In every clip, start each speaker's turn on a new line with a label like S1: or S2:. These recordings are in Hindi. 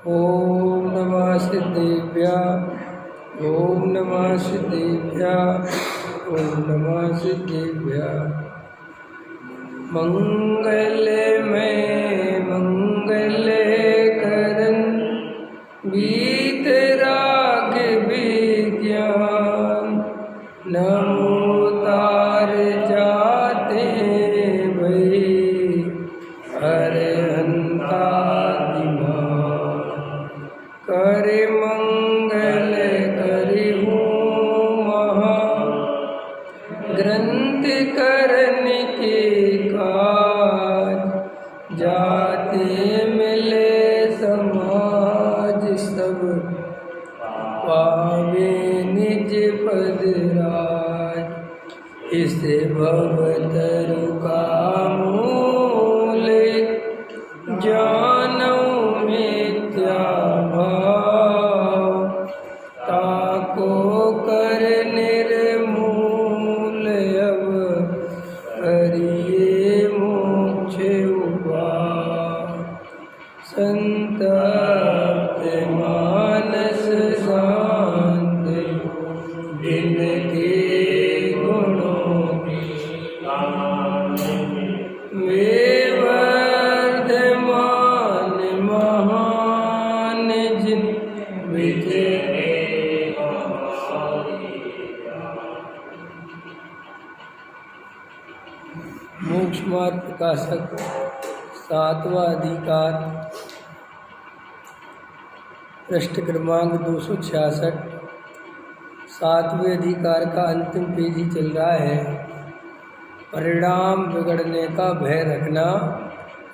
S1: ओम नमः सिद्धेभ्यः। ओम नमः सिद्धेभ्यः। ओम नमः सिद्धेभ्यः। मंगलमय मंगल करन वीतराग विज्ञान नमो तार जाते भई अरहंता दिमाग करे मंगल करे हो महा ग्रंथ करन के काज जाते मिले समाज सब पावे निज पद राज इस भवतरु का मूल जानौ मिथ्या भाव ताको कर निर्मूल अब करिए मोक्ष उपाय संतप्त मानस शांत दिन के गुणों में वर्धमान महान जिन विजय मोक्ष मार्ग प्रकाशक सातवां अधिकार पृष्ठ क्रमांक 266 सातवें अधिकार का अंतिम पेज ही चल रहा है। परिणाम बिगड़ने का भय रखना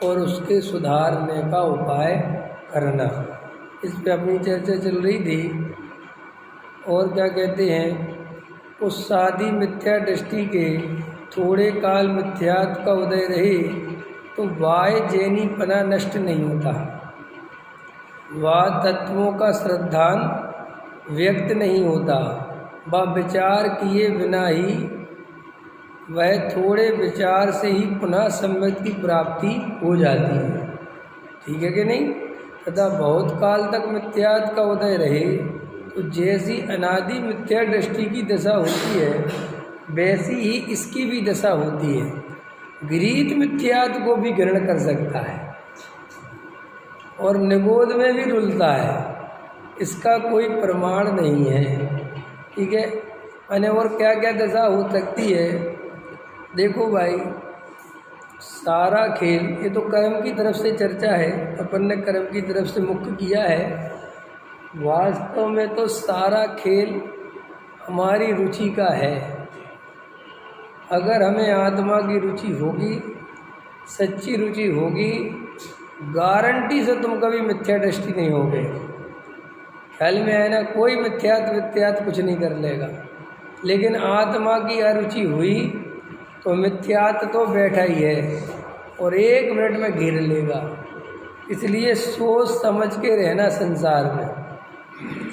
S1: और उसके सुधारने का उपाय करना, इस पे अपनी चर्चा चल रही थी। और क्या कहते हैं, उस सादी मिथ्या दृष्टि के थोड़े काल मिथ्यात्व का उदय रहे तो वाय जैनीपना नष्ट नहीं होता, वह तत्वों का श्रद्धान व्यक्त नहीं होता, वह विचार किए बिना ही वह थोड़े विचार से ही पुनः सम्यक की प्राप्ति हो जाती है। ठीक है कि नहीं? तथा बहुत काल तक मिथ्यात्व का उदय रहे तो जैसी अनादि मिथ्या दृष्टि की दशा होती है वैसी ही इसकी भी दशा होती है। गृहीत मिथ्यात्व को भी ग्रहण कर सकता है और निगोद में भी रुलता है, इसका कोई प्रमाण नहीं है। ठीक है, मैंने और क्या क्या दशा हो सकती है। देखो भाई, सारा खेल, ये तो कर्म की तरफ से चर्चा है, अपन ने कर्म की तरफ से मुक्त किया है। वास्तव में तो सारा खेल हमारी रुचि का है। अगर हमें आत्मा की रुचि होगी, सच्ची रुचि होगी, गारंटी से तुम कभी मिथ्या दृष्टि नहीं होगे। ख्याल में है ना, कोई मिथ्यात्व कुछ नहीं कर लेगा। लेकिन आत्मा की अरुचि हुई तो मिथ्यात्व तो बैठा ही है और 1 मिनट में घेर लेगा। इसलिए सोच समझ के रहना। संसार में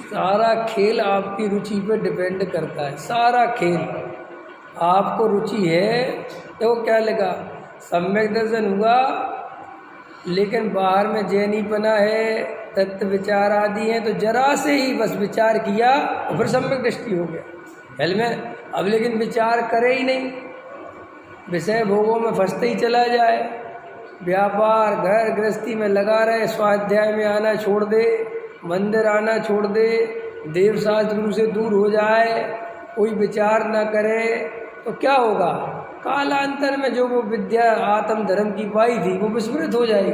S1: सारा खेल आपकी रुचि पे डिपेंड करता है। सारा खेल आपको रुचि है तो क्या लगा, सम्यक दर्शन हुआ, लेकिन बाहर में जैनीपना है, तत्व विचार आदि हैं, तो जरा से ही बस विचार किया और फिर सम्यक दृष्टि हो गया। ख्याल में अब लेकिन विचार करे ही नहीं, विषय भोगों में फंसते ही चला जाए, व्यापार घर गृहस्थी में लगा रहे, स्वाध्याय में आना छोड़ दे, मंदिर आना छोड़ दे, देव शास्त्र गुरु से दूर हो जाए, कोई विचार ना करे, तो क्या होगा? कालांतर में जो वो विद्या आत्म धर्म की पाई थी वो विस्मृत हो जाएगी।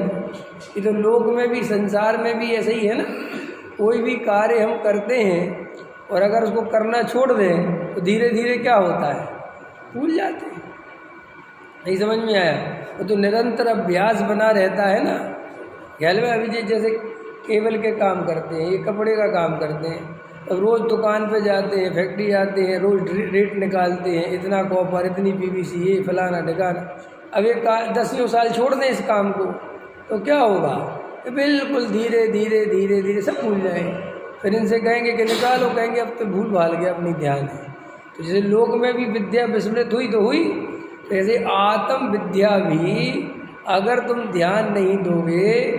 S1: ये तो लोक में भी संसार में भी ऐसे ही है ना। कोई भी कार्य हम करते हैं और अगर उसको करना छोड़ दें तो धीरे धीरे क्या होता है, भूल जाते हैं। नहीं समझ में आया? वो तो निरंतर अभ्यास बना रहता है ना। ख्याल में अभी जैसे केबल के काम करते हैं, ये कपड़े का काम करते हैं, अब रोज़ दुकान पे जाते हैं, फैक्ट्री जाते हैं, रोज़ रेट निकालते हैं, इतना कॉपर, इतनी पीवीसी, ये फलाना ढिकाना। अब ये 10 साल छोड़ दें इस काम को तो क्या होगा? बिल्कुल धीरे धीरे धीरे धीरे सब भूल जाएंगे। फिर इनसे कहेंगे कि निकालो, कहेंगे अब तो भूल भाल गया, अपनी ध्यान है। तो जैसे लोक में भी विद्या विस्मृत हुई तो हुई, तो ऐसे आत्म विद्या भी अगर तुम ध्यान नहीं दोगे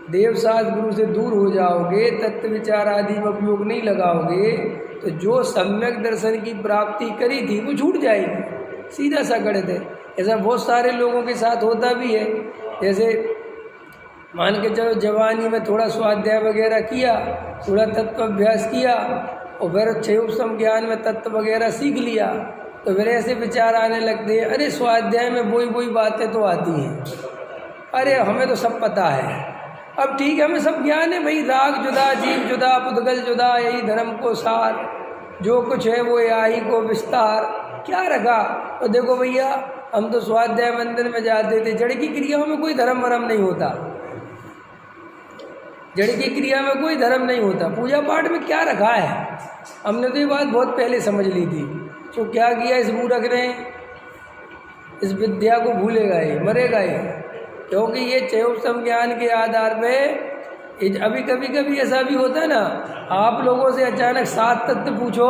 S1: देवशास्त्र गुरु से दूर हो जाओगे, तत्व विचार आदि में उपयोग नहीं लगाओगे, तो जो सम्यक दर्शन की प्राप्ति करी थी वो छूट जाएगी। सीधा सा गणित है। ऐसा बहुत सारे लोगों के साथ होता भी है। जैसे मान के चलो जवानी में थोड़ा स्वाध्याय वगैरह किया, थोड़ा तत्व अभ्यास किया और फिर क्षयोपम ज्ञान में तत्व वगैरह सीख लिया, तो फिर ऐसे विचार आने लगते हैं, अरे स्वाध्याय में वही बातें तो आती हैं, अरे हमें तो सब पता है। अब ठीक है, हमें सब ज्ञान है भाई, राग जुदा, जीव जुदा, पुद्गल जुदा, यही धर्म को सार, जो कुछ है वो आई को विस्तार, क्या रखा। तो देखो भैया, हम तो स्वाध्याय मंदिर में जाते थे, जड़ की क्रियाओं में कोई धर्म वरम नहीं होता, जड़ की क्रिया में कोई धर्म नहीं होता। पूजा पाठ में क्या रखा है, हमने तो ये बात बहुत पहले समझ ली थी। तो क्या किया इस मूर्ख ने, इस विद्या को भूलेगा ही, मरेगा ही, क्योंकि ये क्षयोपम ज्ञान के आधार पे अभी कभी कभी ऐसा भी होता है ना, आप लोगों से अचानक 7 तत्व पूछो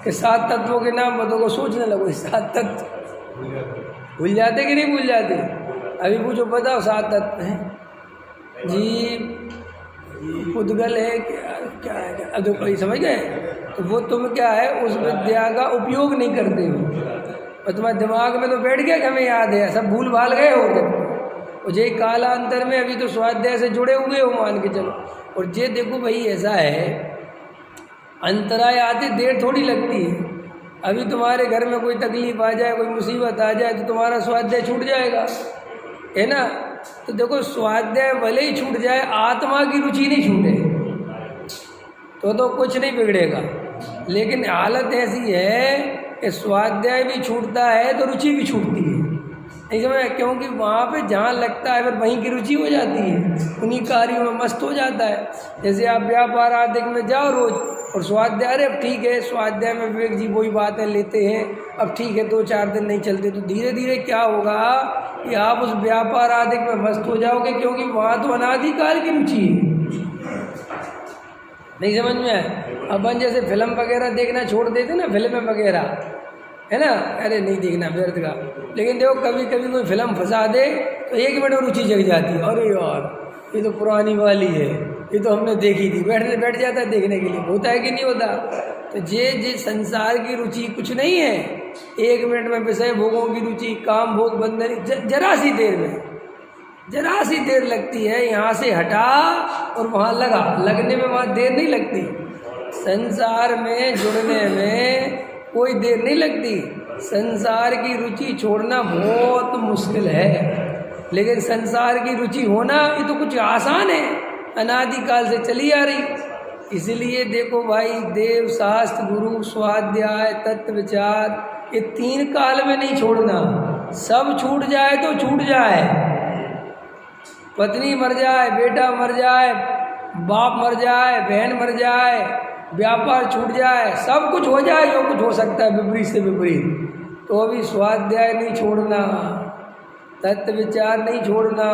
S1: कि 7 तत्वों के नाम बताओ, सोचने लगो 7 तत्व भूल जाते कि नहीं भूल जाते। अभी पूछो बताओ 7 तत्व हैं, जीव पुद्गल है, क्या है, क्या अब कोई समझ गए। तो वो तुम क्या है, उस विद्या का उपयोग नहीं करते हो, और तुम्हारे दिमाग में तो बैठ गया कि हमें याद है, सब भूल भाल गए हो। और ये कालांतर में अभी तो स्वाध्याय से जुड़े हुए हो मान के चलो। और ये देखो भाई ऐसा है, अंतराय आते देर थोड़ी लगती है। अभी तुम्हारे घर में कोई तकलीफ आ जाए, कोई मुसीबत आ जाए, तो तुम्हारा स्वाध्याय छूट जाएगा, है ना। तो देखो स्वाध्याय भले ही छूट जाए, आत्मा की रुचि नहीं छूटे तो कुछ नहीं बिगड़ेगा। लेकिन हालत ऐसी है कि स्वाध्याय भी छूटता है तो रुचि भी छूटती है, नहीं समझ, क्योंकि वहाँ पे जहाँ लगता है फिर वहीं की रुचि हो जाती है, उन्हीं कार्यों में मस्त हो जाता है। जैसे आप व्यापार आदि में जाओ रोज, और स्वाध्याय, अरे अब ठीक है, स्वाध्याय में विवेक जी वही बातें लेते हैं, अब ठीक है 2-4 दिन नहीं चलते, तो धीरे धीरे क्या होगा कि आप उस व्यापार आदि में मस्त हो जाओगे, क्योंकि वहाँ तो अनादिकाल की रुचि है। नहीं समझ में आए। अपन जैसे फिल्म वगैरह देखना छोड़ देते ना, फिल्में वगैरह, है ना, अरे नहीं देखना व्यर्थ का। लेकिन देखो कभी कभी कोई फिल्म फंसा दे तो 1 मिनट में रुचि जग जाती है, अरे यार ये तो पुरानी वाली है, ये तो हमने देखी थी, बैठ जाता है देखने के लिए। होता है कि नहीं होता। तो ये संसार की रुचि कुछ नहीं है, 1 मिनट में विषय भोगों की रुचि, काम भोग बंधन, जरा सी देर लगती है। यहाँ से हटा और वहाँ लगने में वहाँ देर नहीं लगती। संसार में जुड़ने में कोई देर नहीं लगती। संसार की रुचि छोड़ना बहुत मुश्किल है, लेकिन संसार की रुचि होना ये तो कुछ आसान है, अनादिकाल से चली आ रही। इसलिए देखो भाई, देव शास्त्र गुरु स्वाध्याय तत्व विचार, ये 3 काल में नहीं छोड़ना। सब छूट जाए तो छूट जाए, पत्नी मर जाए, बेटा मर जाए, बाप मर जाए, बहन मर जाए, व्यापार छूट जाए, सब कुछ हो जाए जो कुछ हो सकता है विपरीत से विपरीत, तो अभी स्वाध्याय नहीं छोड़ना, तत्व विचार नहीं छोड़ना,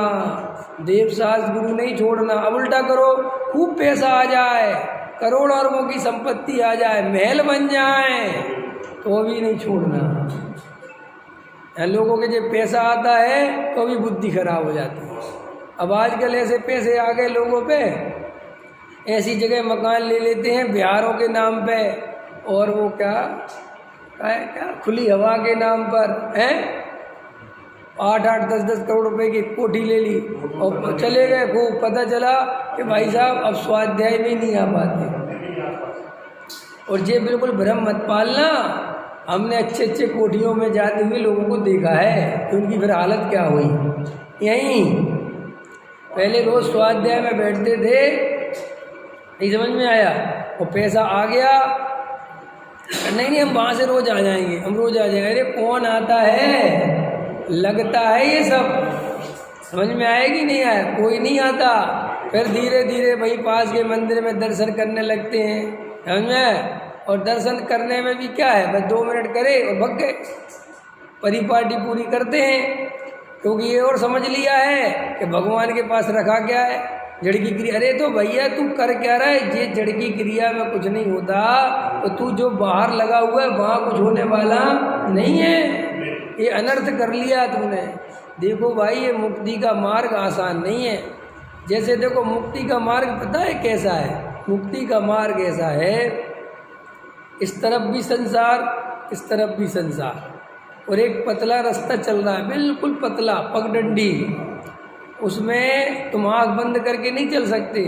S1: देवशास्त्र गुरु नहीं छोड़ना। अब उल्टा करो, खूब पैसा आ जाए, करोड़ अरबों की संपत्ति आ जाए, महल बन जाए, तो भी नहीं छोड़ना। लोगों के जब पैसा आता है तो भी बुद्धि खराब हो जाती है। अब आजकल ऐसे पैसे आ गए लोगों पे, ऐसी जगह मकान ले लेते हैं बिहारों के नाम पे, और वो क्या खुली हवा के नाम पर हैं, 8-8, 10-10 करोड़ रुपए की कोठी ले ली और चले गए। खूब पता चला कि भाई साहब अब स्वाध्याय में नहीं आ पाते। और ये बिल्कुल भ्रम मत पालना, हमने अच्छे कोठियों में जाते हुए लोगों को देखा है कि उनकी फिर हालत क्या हुई। यहीं पहले रोज स्वाध्याय में बैठते थे, नहीं समझ में आया, और पैसा आ गया, नहीं हम वहाँ से रोज आ जाएंगे, हम रोज आ जाएंगे। अरे कौन आता है, लगता है ये सब, समझ में आएगी नहीं आया, कोई नहीं आता। फिर धीरे धीरे वहीं पास के मंदिर में दर्शन करने लगते हैं, समझ में। और दर्शन करने में भी क्या है, बस 2 मिनट करे और भग गए, परिपाटी पूरी करते हैं, क्योंकि ये और समझ लिया है कि भगवान के पास रखा क्या है, जड़ की क्रिया। अरे तो भैया तू कर क्या रहा है, ये जड़ की क्रिया में कुछ नहीं होता, तो तू जो बाहर लगा हुआ है वहाँ कुछ होने वाला नहीं है, ये अनर्थ कर लिया तूने। देखो भाई, ये मुक्ति का मार्ग आसान नहीं है। जैसे देखो मुक्ति का मार्ग पता है कैसा है? मुक्ति का मार्ग ऐसा है, इस तरफ भी संसार, इस तरफ भी संसार, और एक पतला रास्ता चल रहा है, बिल्कुल पतला पगडंडी। उसमें तुम आँख बंद करके नहीं चल सकते,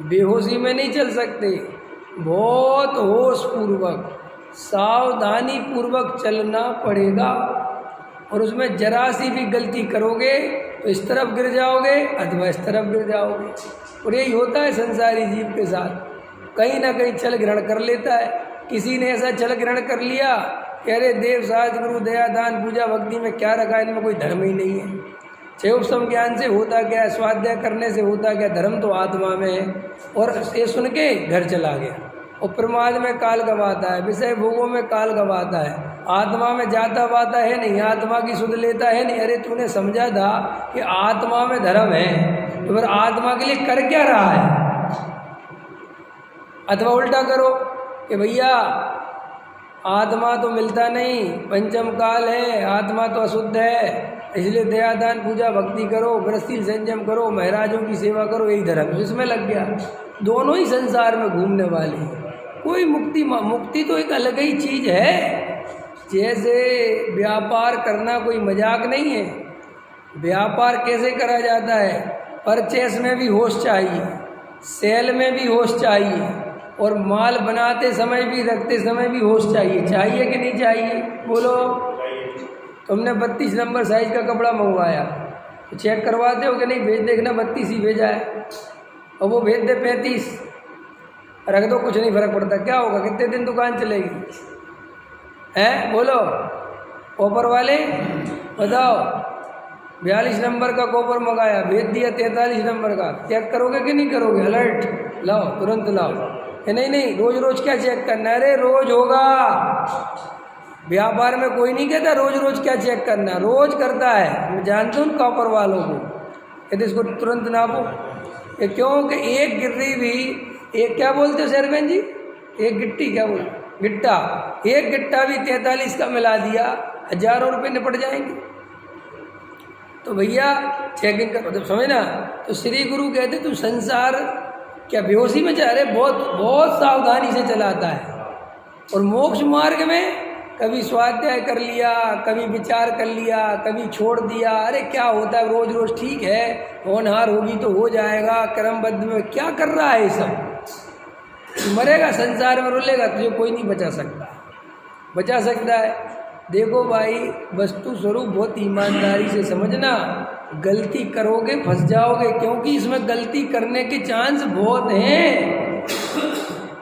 S1: बेहोशी में नहीं चल सकते, बहुत होश पूर्वक सावधानी पूर्वक चलना पड़ेगा। और उसमें जरा सी भी गलती करोगे तो इस तरफ गिर जाओगे अथवा इस तरफ गिर जाओगे। और यही होता है संसारी जीव के साथ, कहीं ना कहीं छल ग्रहण कर लेता है। किसी ने ऐसा छल ग्रहण कर लिया कि अरे देव शास्त्र गुरु दया दान पूजा भक्ति में क्या रखा, इनमें कोई धर्म ही नहीं है। क्षयोपम ज्ञान से होता क्या है, स्वाध्याय करने से होता क्या, धर्म तो आत्मा में है। और ये सुन के घर चला गया, और प्रमाद में काल गवाता है, विषय भोगों में काल गवाता है, आत्मा में जाता पाता है नहीं, आत्मा की सुध लेता है नहीं। अरे तूने समझा था कि आत्मा में धर्म है, तो फिर आत्मा के लिए कर क्या रहा है? अथवा उल्टा करो कि भैया आत्मा तो मिलता नहीं, पंचम काल है, आत्मा तो अशुद्ध है, इसलिए दयादान पूजा भक्ति करो, गृहस्थी संयम करो, महाराजों की सेवा करो, यही धर्म। इसमें लग गया। दोनों ही संसार में घूमने वाली है। कोई मुक्ति तो एक अलग ही चीज़ है। जैसे व्यापार करना कोई मजाक नहीं है। व्यापार कैसे करा जाता है? परचेस में भी होश चाहिए, सेल में भी होश चाहिए, और माल बनाते समय भी रखते समय भी होश चाहिए। चाहिए कि नहीं चाहिए? बोलो। तुमने 32 नंबर साइज का कपड़ा मंगवाया तो चेक करवाते हो कि नहीं? भेज देखना 32 ही भेजा है, और वो भेज दे 35, रख दो, कुछ नहीं फर्क पड़ता। क्या होगा? कितने दिन दुकान चलेगी? हैं? बोलो। कॉपर वाले बताओ, 42 नंबर का कॉपर मंगाया, भेज दिया 43 नंबर का, चेक करोगे कि नहीं करोगे? अलर्ट लाओ, तुरंत लाओ। नहीं, रोज रोज क्या चेक करना है? अरे रोज होगा। व्यापार में कोई नहीं कहता रोज रोज क्या चेक करना, रोज करता है। मैं जानता हूँ कॉपर वालों को, यदि इसको तुरंत नापो। ये क्यों कि एक गिर्री भी, एक क्या बोलते हो शेरबेन जी, एक गिट्टी, क्या बोल, गिट्टा, एक गिट्टा भी 43 का मिला दिया, हजारों रुपये निपट जाएंगे। तो भैया चेकिंग कर, मतलब समझ ना। तो श्री गुरु कहते तू संसार क्या बेहोशी में जा रहे? बहुत सावधानी से चलाता है। और मोक्ष मार्ग में कभी स्वाध्याय कर लिया, कभी विचार कर लिया, कभी छोड़ दिया। अरे क्या होता है, रोज रोज ठीक है, होनहार होगी तो हो जाएगा, क्रमबद्ध में क्या कर रहा है ये सब? मरेगा संसार में, रुलेगा, तुझे कोई नहीं बचा सकता। बचा सकता है? देखो भाई, वस्तु स्वरूप बहुत ईमानदारी से समझना। गलती करोगे फंस जाओगे, क्योंकि इसमें गलती करने के चांस बहुत हैं।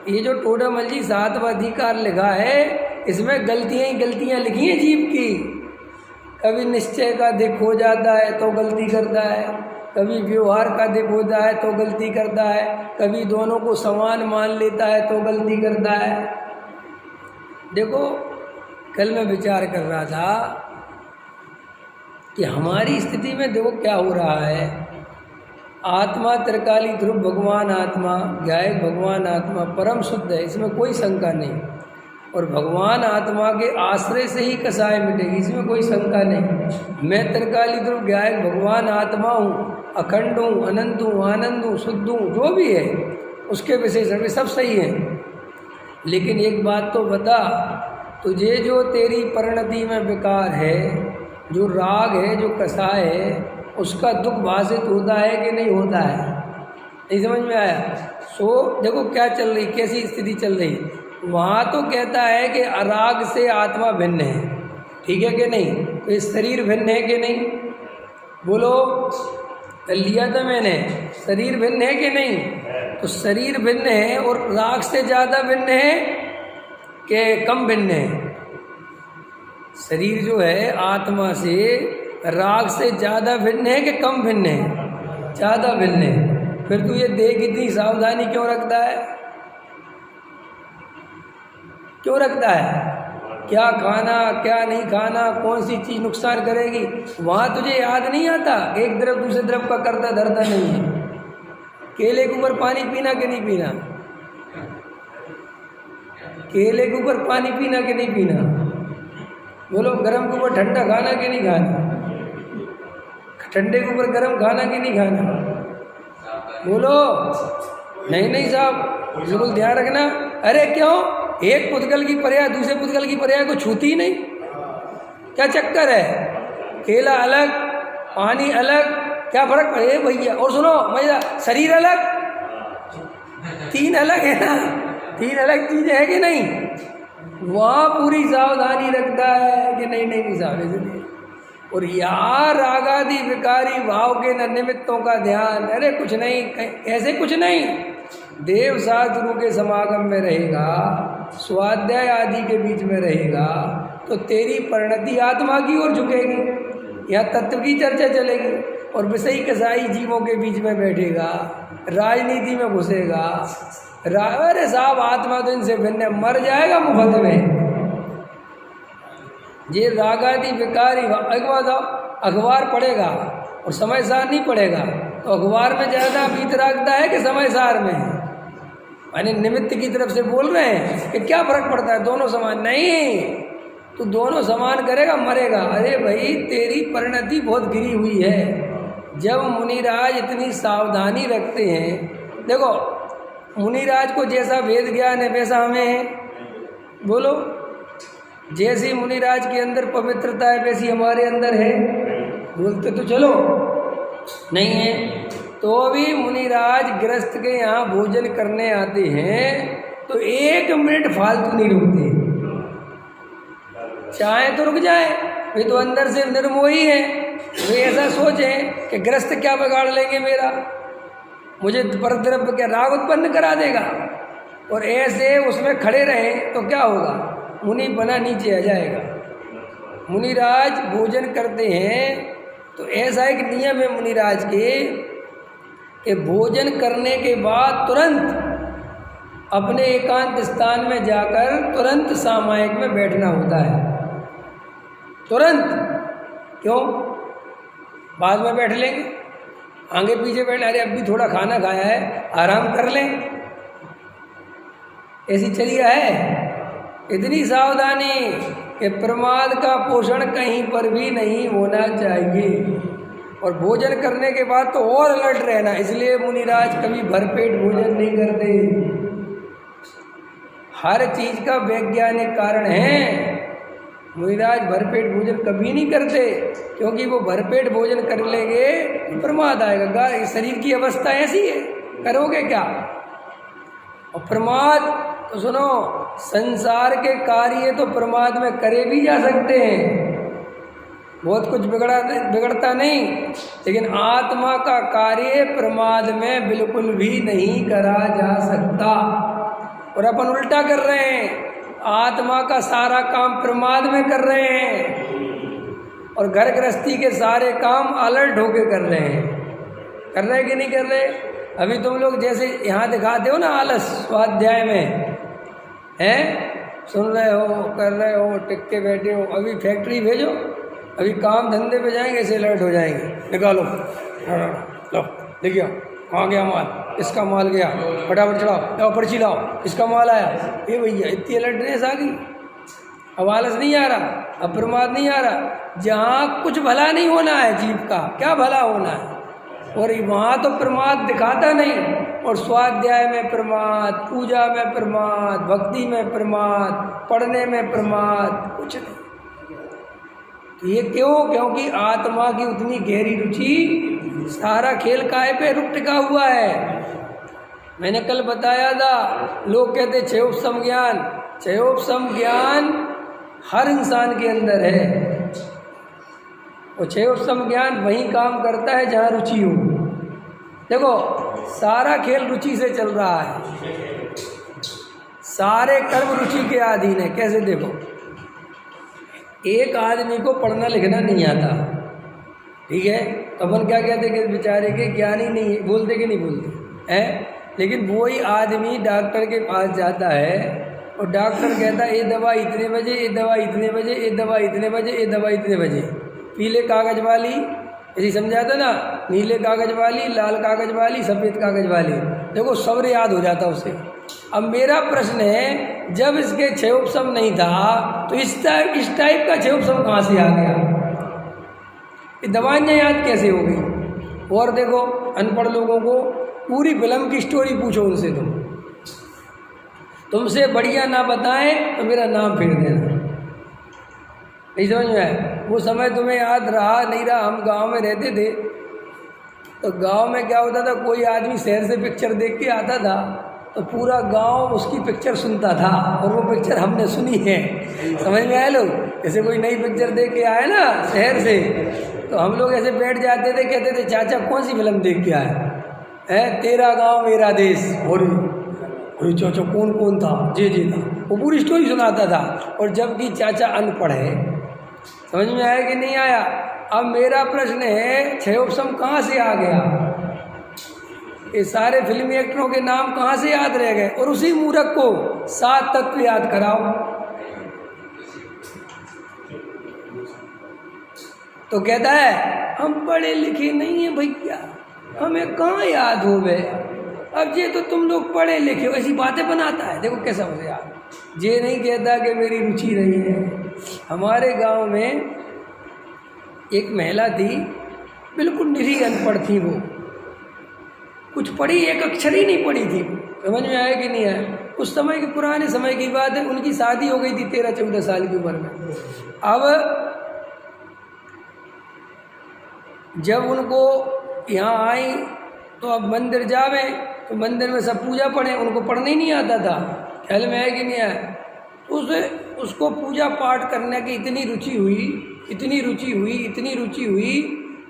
S1: ये जो टोडामल जी 7वां अधिकार लिखा है, इसमें गलतियाँ ही गलतियाँ लिखी हैं जीव की। कभी निश्चय का दिख हो जाता है तो गलती करता है, कभी व्यवहार का दिख होता है तो गलती करता है, कभी दोनों को समान मान लेता है तो गलती करता है। देखो, कल मैं विचार कर रहा था कि हमारी स्थिति में देखो क्या हो रहा है। आत्मा त्रिकाली ध्रुव भगवान आत्मा, गायक भगवान आत्मा परम शुद्ध है, इसमें कोई शंका नहीं। और भगवान आत्मा के आश्रय से ही कसाय मिटेगी, इसमें कोई शंका नहीं। मैं त्रिकाली ध्रुव गायक भगवान आत्मा हूँ, अखंड हूँ, अनंत हूँ, आनंद हूँ, शुद्ध हूँ, जो भी है उसके विशेषण में सब सही है। लेकिन एक बात तो बता, तुझे जो तेरी परिणति में विकार है, जो राग है, जो कसाय है, उसका दुख भाषित होता है कि नहीं होता है? नहीं समझ में आया? सो देखो क्या चल रही, कैसी स्थिति चल रही। वहाँ तो कहता है कि राग से आत्मा भिन्न है, ठीक है कि नहीं? तो ये शरीर भिन्न है कि नहीं? बोलो। लिया था मैंने, शरीर भिन्न है कि नहीं? तो शरीर भिन्न है, और राग से ज़्यादा भिन्न है कि कम भिन्न है? शरीर जो है आत्मा से राग से ज़्यादा भिन्न है कि कम भिन्न है? ज़्यादा भिन्न है। फिर तू ये देह कितनी सावधानी क्यों रखता है? क्यों रखता है? क्या खाना, क्या नहीं खाना, कौन सी चीज़ नुकसान करेगी, वहाँ तुझे याद नहीं आता? एक द्रव दूसरे द्रव का करता धरता नहीं है। केले के ऊपर पानी पीना कि नहीं पीना? केले के ऊपर पानी पीना कि नहीं पीना? बोलो। गर्म के ऊपर ठंडा खाना कि नहीं खाना? ठंडे के ऊपर गर्म खाना कि नहीं खाना? बोलो। नहीं नहीं साहब, बिल्कुल ध्यान रखना। अरे क्यों, एक पुद्गल की पर्याय दूसरे पुद्गल की पर्याय को छूती ही नहीं, क्या चक्कर है? केला अलग, पानी अलग, क्या फर्क पड़े भैया? और सुनो भैया, शरीर अलग, तीन अलग है ना, तीन अलग चीजें है कि नहीं? वहाँ पूरी सावधानी रखता है कि नहीं नहीं नहीं साहब इसलिए। और यार रागादि विकारी भाव के न निमित्तों का ध्यान, अरे कुछ नहीं, ऐसे कुछ नहीं। देव शास्त्रों के समागम में रहेगा, स्वाध्याय आदि के बीच में रहेगा, तो तेरी परिणति आत्मा की ओर झुकेगी। यहाँ तत्व की चर्चा चलेगी और विषयी कसाई जीवों के बीच में बैठेगा, राजनीति में घुसेगा। अरे साहब आत्मा तो इनसे भिन्न, मर जाएगा मुफ्त में। ये रागादि विकारी एक बात, अखबार पढ़ेगा और समय सार नहीं पढ़ेगा तो अखबार में ज़्यादा बीत रखता है कि समय सार में? यानी निमित्त की तरफ से बोल रहे हैं कि क्या फर्क पड़ता है, दोनों समान नहीं। तो दोनों समान करेगा मरेगा। अरे भाई तेरी परिणति बहुत गिरी हुई है। जब मुनिराज इतनी सावधानी रखते हैं, देखो मुनिराज को जैसा वेद ज्ञान है वैसा हमें है, बोलो। जैसी मुनिराज के अंदर पवित्रता है वैसी हमारे अंदर है, बोलते तो चलो। नहीं है तो भी मुनिराज गृहस्थ के यहाँ भोजन करने आते हैं तो 1 मिनट फालतू नहीं रुकते, चाहे तो रुक जाए, वे तो अंदर से निर्मोही है। वे ऐसा सोचें कि गृहस्थ क्या बिगाड़ लेंगे मेरा, मुझे परद्रव्य क्या राग उत्पन्न करा देगा, और ऐसे उसमें खड़े रहें तो क्या होगा, मुनि बना नीचे आ जाएगा। मुनिराज भोजन करते हैं तो ऐसा एक नियम है मुनिराज के कि भोजन करने के बाद तुरंत अपने एकांत स्थान में जाकर तुरंत सामायिक में बैठना होता है, तुरंत। क्यों, बाद में बैठ लेंगे, आगे पीछे बैठ, अरे अब भी थोड़ा खाना खाया है आराम कर लें, ऐसी चलिया है। इतनी सावधानी कि प्रमाद का पोषण कहीं पर भी नहीं होना चाहिए। और भोजन करने के बाद तो और अलर्ट रहना, इसलिए मुनिराज कभी भरपेट भोजन नहीं करते। हर चीज का वैज्ञानिक कारण है। मुनिराज भरपेट भोजन कभी नहीं करते, क्योंकि वो भरपेट भोजन कर लेंगे तो प्रमाद आएगा। शरीर की अवस्था ऐसी है, करोगे क्या? और प्रमाद तो सुनो, संसार के कार्य तो प्रमाद में करे भी जा सकते हैं, बहुत कुछ बिगड़ता नहीं, लेकिन आत्मा का कार्य प्रमाद में बिल्कुल भी नहीं करा जा सकता। और अपन उल्टा कर रहे हैं, आत्मा का सारा काम प्रमाद में कर रहे हैं और घर गृहस्थी के सारे काम अलर्ट होके कर रहे हैं। कर रहे कि नहीं कर रहे? अभी तुम लोग जैसे यहाँ दिखाते हो ना आलस स्वाध्याय में, हैं, सुन रहे हो, कर रहे हो, टिक के बैठे हो, अभी फैक्ट्री भेजो, अभी काम धंधे पे जाएंगे, ऐसे अलर्ट हो जाएंगे। निकालो, लो देखिए कहाँ गया माल, इसका माल गया, फटाफट चढ़ाओ, लाओ पर्ची लाओ, इसका माल आया। ये भैया इतनी अलर्टनेस आ गई, अब आलस नहीं आ रहा, अब प्रमाद नहीं आ रहा। जहाँ कुछ भला नहीं होना है जीव का, क्या भला होना है, और वहाँ तो प्रमाद दिखाता नहीं। और स्वाध्याय में प्रमाद, पूजा में प्रमाद, भक्ति में प्रमाद, पढ़ने में प्रमाद, कुछ नहीं। तो ये क्यों? क्योंकि आत्मा की उतनी गहरी रुचि, सारा खेल काहे पे रुक टिका हुआ है। मैंने कल बताया था, लोग कहते क्षयोपशम ज्ञान, क्षयोपशम ज्ञान हर इंसान के अंदर है, और क्षयोपशम ज्ञान वहीं काम करता है जहाँ रुचि हो। देखो सारा खेल रुचि से चल रहा है, सारे कर्म रुचि के अधीन है। कैसे? देखो एक आदमी को पढ़ना लिखना नहीं आता, ठीक है, तो अपन क्या कहते कि बेचारे के ज्ञान ही नहीं है, बोलते कि नहीं बोलते हैं। लेकिन वही आदमी डॉक्टर के पास जाता है और डॉक्टर कहता है ये दवा इतने बजे, ये दवा इतने बजे, ये दवा इतने बजे, ये दवा इतने बजे, पीले कागज वाली, ऐसी समझाता ना, नीले कागज वाली, लाल कागज वाली, सफ़ेद कागज वाली। देखो सब याद हो जाता उसे। अब मेरा प्रश्न है, जब इसके क्षयोपशम नहीं था तो इस टाइप का क्षयोपशम कहाँ से आ गया? ये दवाइयाँ याद कैसे हो गई? और देखो अनपढ़ लोगों को पूरी फिल्म की स्टोरी पूछो उनसे, तुमसे बढ़िया ना बताएं तो मेरा नाम फेर देना। नहीं समझ में आया? वो समय तुम्हें याद रहा नहीं रहा, हम गांव में रहते थे तो गांव में क्या होता था, कोई आदमी शहर से पिक्चर देख के आता था तो पूरा गांव उसकी पिक्चर सुनता था, और वो पिक्चर हमने सुनी है। समझ में आया लोग? जैसे कोई नई पिक्चर देख के आए ना शहर से, तो हम लोग ऐसे बैठ जाते थे, कहते थे चाचा कौन सी फिल्म देख के आए हैं? तेरा गाँव मेरा देश। और चाचा कौन कौन था? जे था। वो पूरी स्टोरी सुनाता था। और जबकि चाचा अनपढ़ है। समझ में आया कि नहीं आया? अब मेरा प्रश्न है, 6 ऑप्शन कहाँ से आ गया? ये सारे फिल्मी एक्टरों के नाम कहाँ से याद रह गए? और उसी मूर्ख को 7 तत्व याद कराओ तो कहता है हम पढ़े लिखे नहीं हैं भैया, हमें कहाँ याद हो गए। अब ये तो तुम लोग पढ़े लिखे, ऐसी बातें बनाता है। देखो कैसा मुझे याद, ये नहीं कहता कि मेरी रुचि नहीं है। हमारे गांव में एक महिला थी, बिल्कुल निरी अनपढ़ थी, वो कुछ पढ़ी, एक अक्षर ही नहीं पढ़ी थी। समझ में आया कि नहीं आया? उस समय की, पुराने समय की बात है, उनकी शादी हो गई थी 13-14 साल की उम्र में। अब जब उनको यहाँ आई तो अब मंदिर जावे तो मंदिर में सब पूजा पढ़े, उनको पढ़ने ही नहीं आता था। ख्याल में आया कि नहीं आया? उसको पूजा पाठ करने की इतनी रुचि हुई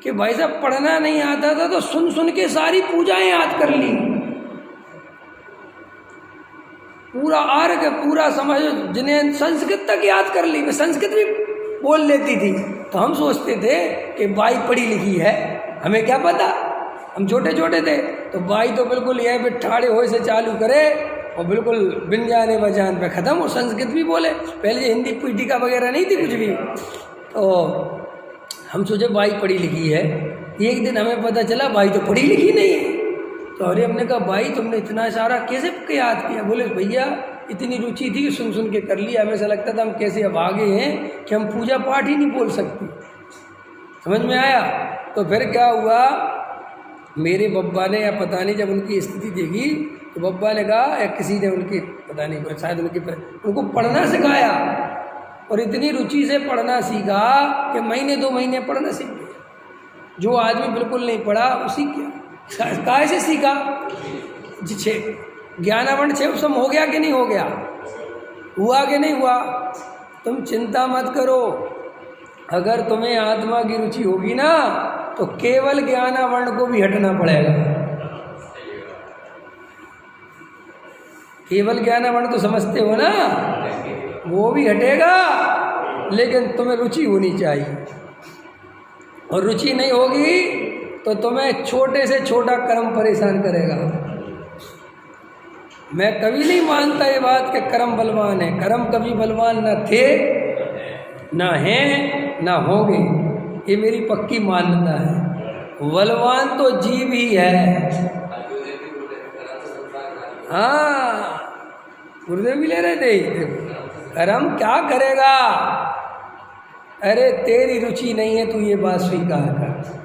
S1: कि भाई साहब पढ़ना नहीं आता था तो सुन सुन के सारी पूजाएं याद कर ली। पूरा अर्घ, पूरा समझ, जिन्हें संस्कृत तक याद कर ली। मैं संस्कृत भी बोल लेती थी। तो हम सोचते थे कि बाई पढ़ी लिखी है, हमें क्या पता, हम छोटे छोटे थे। तो बाई तो बिल्कुल यह बिठाड़े होए से चालू करे और बिल्कुल बिन जाने बजान पे ख़त्म। और संस्कृत भी बोले, पहले हिंदी पीठिका वगैरह नहीं थी कुछ भी। तो हम सोचे बाई पढ़ी लिखी है। एक दिन हमें पता चला बाई तो पढ़ी लिखी नहीं है। तो अरे हमने कहा बाई तुमने इतना सारा कैसे याद किया? बोले भैया इतनी रुचि थी कि सुन सुन के कर लिया। हमें ऐसा लगता था हम कैसे अब आगे हैं कि हम पूजा पाठ ही नहीं बोल सकते। समझ में आया? तो फिर क्या हुआ, मेरे बब्बा ने, या पता नहीं, जब उनकी स्थिति देखी तो बब्बा ने कहा, या किसी ने उनकी, पता नहीं, शायद उनको पढ़ना सिखाया। और इतनी रुचि से पढ़ना सीखा कि महीने 2 महीने पढ़ना सीख गया। जो आदमी बिल्कुल नहीं पढ़ा वो सीख गया। काहे से सीखा? जी, ज्ञानावरण 6 हो गया कि नहीं हो गया? हुआ कि नहीं हुआ? तुम चिंता मत करो, अगर तुम्हें आत्मा की रुचि होगी ना तो केवल ज्ञानावरण को भी हटना पड़ेगा। केवल ज्ञानावरण तो समझते हो ना, वो भी हटेगा, लेकिन तुम्हें रुचि होनी चाहिए। और रुचि नहीं होगी तो तुम्हें छोटे से छोटा कर्म परेशान करेगा। मैं कभी नहीं मानता ये बात कि कर्म बलवान है। कर्म कभी बलवान न थे, न हैं, न होंगे। ये मेरी पक्की मान्यता है। बलवान तो जीव ही है। हाँ, गुरुदेव भी ले रहे थे। कर्म क्या करेगा? अरे तेरी रुचि नहीं है, तू ये बात स्वीकार कर।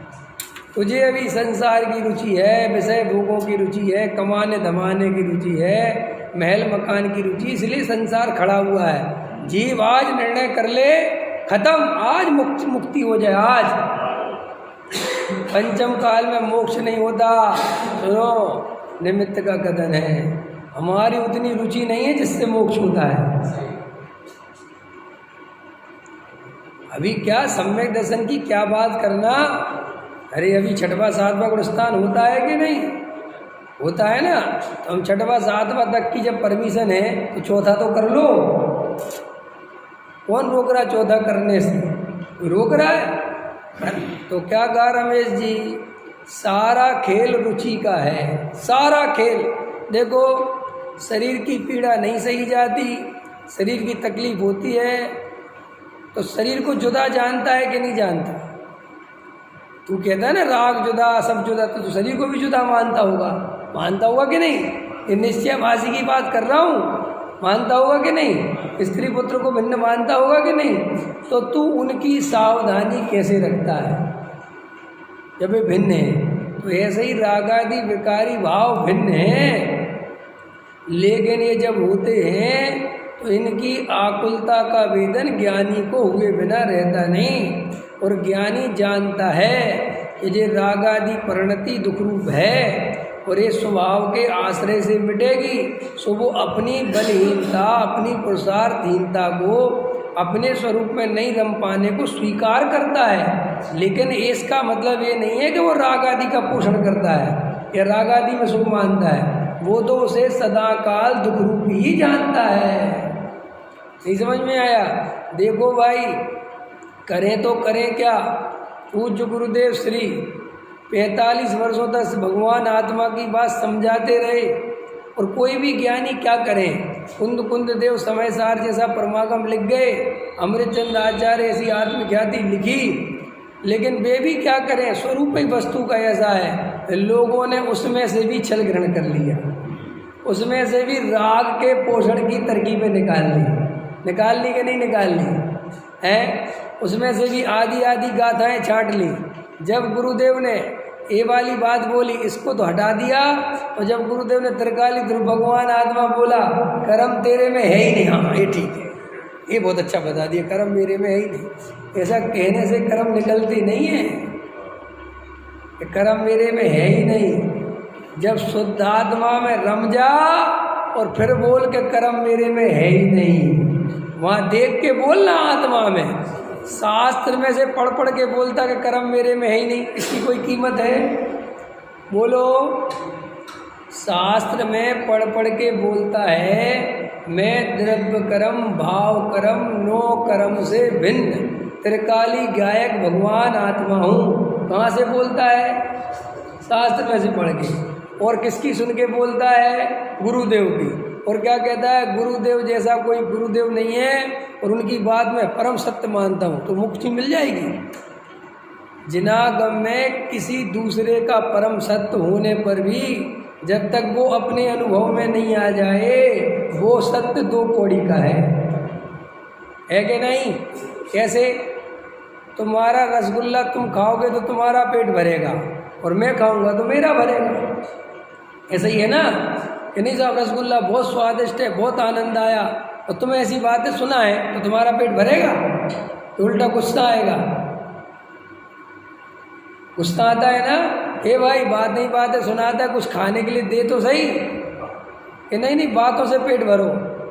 S1: तुझे अभी संसार की रुचि है, विषय भोगों की रुचि है, कमाने धमाने की रुचि है, महल मकान की रुचि, इसलिए संसार खड़ा हुआ है। जीव आज निर्णय कर ले, खत्म, आज मुक्ति हो जाए। आज पंचम काल में मोक्ष नहीं होता। सुनो, निमित्त का कथन है। हमारी उतनी रुचि नहीं है जिससे मोक्ष होता है। अभी क्या सम्यक दर्शन की क्या बात करना। अरे अभी 6वां 7वां गुणस्थान होता है कि नहीं होता है ना? तो हम 6वां 7वां तक की जब परमिशन है तो 4था तो कर लो। कौन रोक रहा है 4था करने से? रोक रहा है? तो क्या कहा रमेश जी, सारा खेल रुचि का है। सारा खेल देखो, शरीर की पीड़ा नहीं सही जाती, शरीर की तकलीफ होती है तो शरीर को जुदा जानता है कि नहीं जानता? तू कहता है ना राग जुदा, सब जुदा, तो शरीर को भी जुदा मानता होगा कि नहीं? ये निश्चयभाषी की बात कर रहा हूँ, मानता होगा कि नहीं? स्त्री पुत्र को भिन्न मानता होगा कि नहीं? तो तू उनकी सावधानी कैसे रखता है जब वे भिन्न है? तो ऐसे ही रागादि विकारी भाव भिन्न हैं, लेकिन ये जब होते हैं तो इनकी आकुलता का वेदन ज्ञानी को हुए बिना रहता नहीं। और ज्ञानी जानता है कि ये रागादि परिणति दुख रूप है और ये स्वभाव के आश्रय से मिटेगी। सो वो अपनी बलहीनता, अपनी पुरुषार्थहीनता को अपने स्वरूप में नहीं रम पाने को स्वीकार करता है, लेकिन इसका मतलब ये नहीं है कि वो राग आदि का पोषण करता है या राग आदि में सुख मानता है। वो तो उसे सदाकाल दुख रूप ही जानता है। नहीं समझ में आया? देखो भाई, करें तो करें क्या। पूज्य गुरुदेव श्री 45 वर्षों तक भगवान आत्मा की बात समझाते रहे, और कोई भी ज्ञानी क्या करें। कुंद कुंद देव समय सार जैसा परमागम लिख गए, अमृतचंद आचार्य ऐसी आत्मख्याति लिखी, लेकिन वे भी क्या करें, स्वरूप ही वस्तु का ऐसा है, लोगों ने उसमें से भी छल ग्रहण कर लिया, उसमें से भी राग के पोषण की तरकीबें निकाल ली कि नहीं निकाल ली हैं, उसमें से भी आदि आदि गाथाएं छांट ली। जब गुरुदेव ने ये वाली बात बोली, इसको तो हटा दिया, और जब गुरुदेव ने त्रिकाली ध्रुव भगवान आत्मा बोला, कर्म तेरे में है ही नहीं, हाँ ये ठीक है, ये बहुत अच्छा बता दिया, कर्म मेरे में है ही नहीं। ऐसा कहने से कर्म निकलती नहीं है, कर्म मेरे में है ही नहीं। जब शुद्ध आत्मा में रम जा और फिर बोल के कर्म मेरे में है ही नहीं, वहाँ देख के बोलना आत्मा में। शास्त्र में से पढ़ पढ़ के बोलता कि कर्म मेरे में है ही नहीं, इसकी कोई कीमत है? बोलो। शास्त्र में पढ़ पढ़ के बोलता है मैं द्रव्य कर्म भाव कर्म नो कर्म से भिन्न त्रिकाली गायक भगवान आत्मा हूँ। कहाँ से बोलता है? शास्त्र में से पढ़ के। और किसकी सुन के बोलता है? गुरुदेव की। और क्या कहता है? गुरुदेव जैसा कोई गुरुदेव नहीं है, और उनकी बात में परम सत्य मानता हूँ, तो मुक्ति मिल जाएगी। जिनागम में किसी दूसरे का परम सत्य होने पर भी जब तक वो अपने अनुभव में नहीं आ जाए, वो सत्य दो कौड़ी का है कि नहीं? कैसे? तुम्हारा रसगुल्ला तुम खाओगे तो तुम्हारा पेट भरेगा, और मैं खाऊंगा तो मेरा भरेगा। ऐसा ही है ना कि नहीं साहब? रसगुल्ला बहुत स्वादिष्ट है, बहुत आनंद आया, और तुम्हें ऐसी बातें सुना है तो तुम्हारा पेट भरेगा? तो उल्टा गुस्सा आएगा। गुस्सा आता है ना, हे भाई बात नहीं बात है, सुनाता है, कुछ खाने के लिए दे तो सही। कि नहीं बातों से पेट भरो।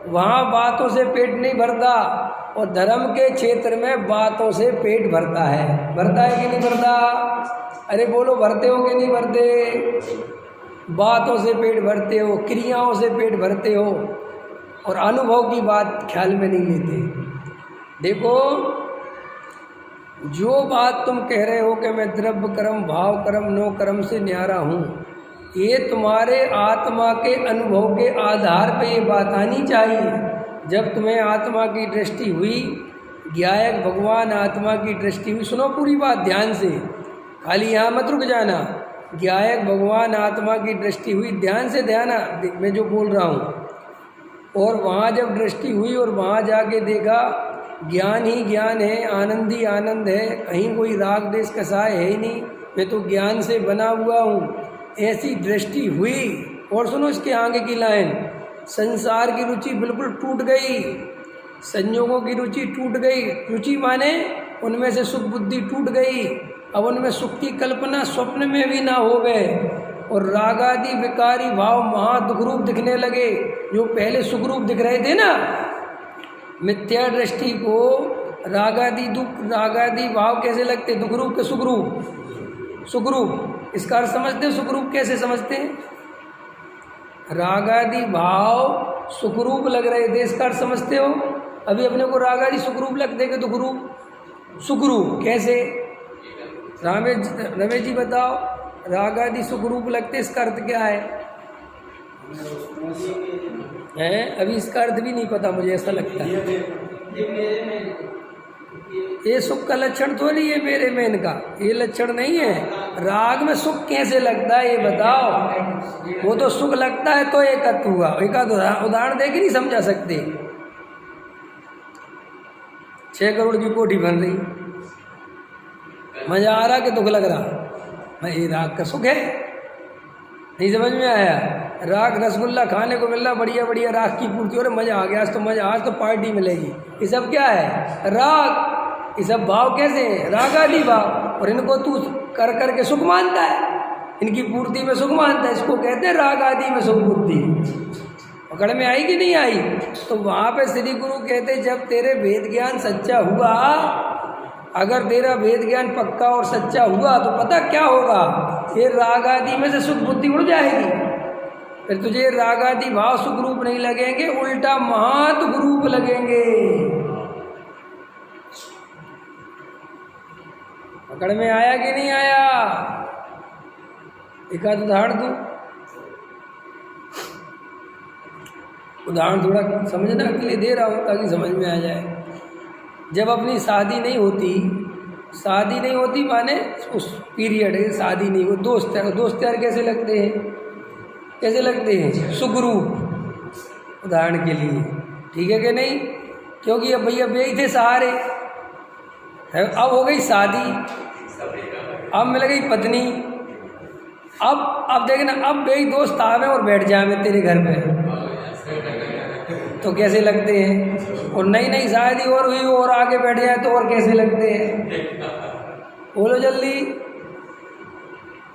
S1: वहाँ बातों से पेट नहीं भरता, और धर्म के क्षेत्र में बातों से पेट भरता है। भरता है कि नहीं भरता? अरे बोलो, भरते हो कि नहीं भरते? बातों से पेट भरते हो, क्रियाओं से पेट भरते हो, और अनुभव की बात ख्याल में नहीं लेते। देखो, जो बात तुम कह रहे हो कि मैं द्रव्य कर्म भाव कर्म नो कर्म से न्यारा हूँ, ये तुम्हारे आत्मा के अनुभव के आधार पे ये बात आनी चाहिए। जब तुम्हें आत्मा की दृष्टि हुई, ज्ञायक भगवान आत्मा की दृष्टि हुई, सुनो पूरी बात ध्यान से, खाली यहाँ मत रुक जाना। ज्ञायक भगवान आत्मा की दृष्टि हुई, ध्यान से ध्यान मैं जो बोल रहा हूँ। और वहाँ जब दृष्टि हुई और वहाँ जाके देखा ज्ञान ही ज्ञान है, आनंद ही आनंद है, कहीं कोई राग देश कसाय है ही नहीं, मैं तो ज्ञान से बना हुआ हूँ, ऐसी दृष्टि हुई। और सुनो इसके आगे की लाइन, संसार की रुचि बिल्कुल टूट गई, संयोगों की रुचि टूट गई। रुचि माने उनमें से सुख बुद्धि टूट गई, अब उनमें सुख की कल्पना स्वप्न में भी ना हो गए, और रागादि विकारी भाव महा दुख रूप दिखने लगे। जो पहले सुख रूप दिख रहे थे ना, मिथ्या दृष्टि को रागादि दुख रागादि भाव कैसे लगते? दुख रूप के सुख रूप? सुख रूप इसका अर्थ समझते हो? सुख रूप कैसे समझते हैं? रागादि भाव सुख रूप लग रहे थे, इसका अर्थ समझते हो? अभी अपने को रागादि सुख रूप लगते कि दुख रूप? सुख रूप कैसे? रमेश जी बताओ, रागादि सुख रूप लगते, इसका अर्थ क्या है? अभी इसका अर्थ भी नहीं पता मुझे, ऐसा लगता है। ये सुख का लक्षण थोड़ी है मेरे में, इनका ये लक्षण नहीं है। राग में सुख कैसे लगता है ये बताओ? वो तो सुख लगता है तो एकत्व हुआ। एक उदाहरण दे के नहीं समझा सकते। 6 करोड़ की कोठी बन रही, मजा आ रहा कि दुख लग रहा? भाई ये राग का सुख है? नहीं समझ में आया? राग रसगुल्ला खाने को मिल रहा, बढ़िया बढ़िया राग की पूर्ति हो रही, मज़ा आ गया, आज तो मज़ा, आज तो पार्टी मिलेगी। ये सब क्या है? राग। ये सब भाव कैसे हैं? राग आदि भाव। और इनको तू कर करके सुख मानता है, इनकी पूर्ति में सुख मानता है, इसको कहते हैं राग आदि में सुख बुद्धि। पकड़ में आई कि नहीं आई? तो वहाँ पे श्री गुरु कहते जब तेरे वेद ज्ञान सच्चा हुआ, अगर तेरा वेद ज्ञान पक्का और सच्चा हुआ तो पता क्या होगा? ये राग आदि में से सुख बुद्धि उड़ जाएगी, फिर तुझे राग आदि भाव सुख रूप नहीं लगेंगे, उल्टा महत रूप लगेंगे। पकड़ में आया कि नहीं आया? एक आध उदाहरण दूं, उदाहरण थोड़ा समझना के लिए दे रहा हूँ ताकि समझ में आ जाए। जब अपनी शादी नहीं होती माने उस पीरियड है शादी नहीं हो, दोस्त यार कैसे लगते हैं? सुखरूप, उदाहरण के लिए, ठीक है कि नहीं? क्योंकि अब भैया वे थे सहारे, अब हो गई शादी, अब मिल गई पत्नी, अब देखना, अब वे दोस्त आवे और बैठ जाए तेरे घर पे तो कैसे लगते हैं? और नई शादी और हुई और आगे बैठ जाए तो और कैसे लगते हैं? बोलो जल्दी।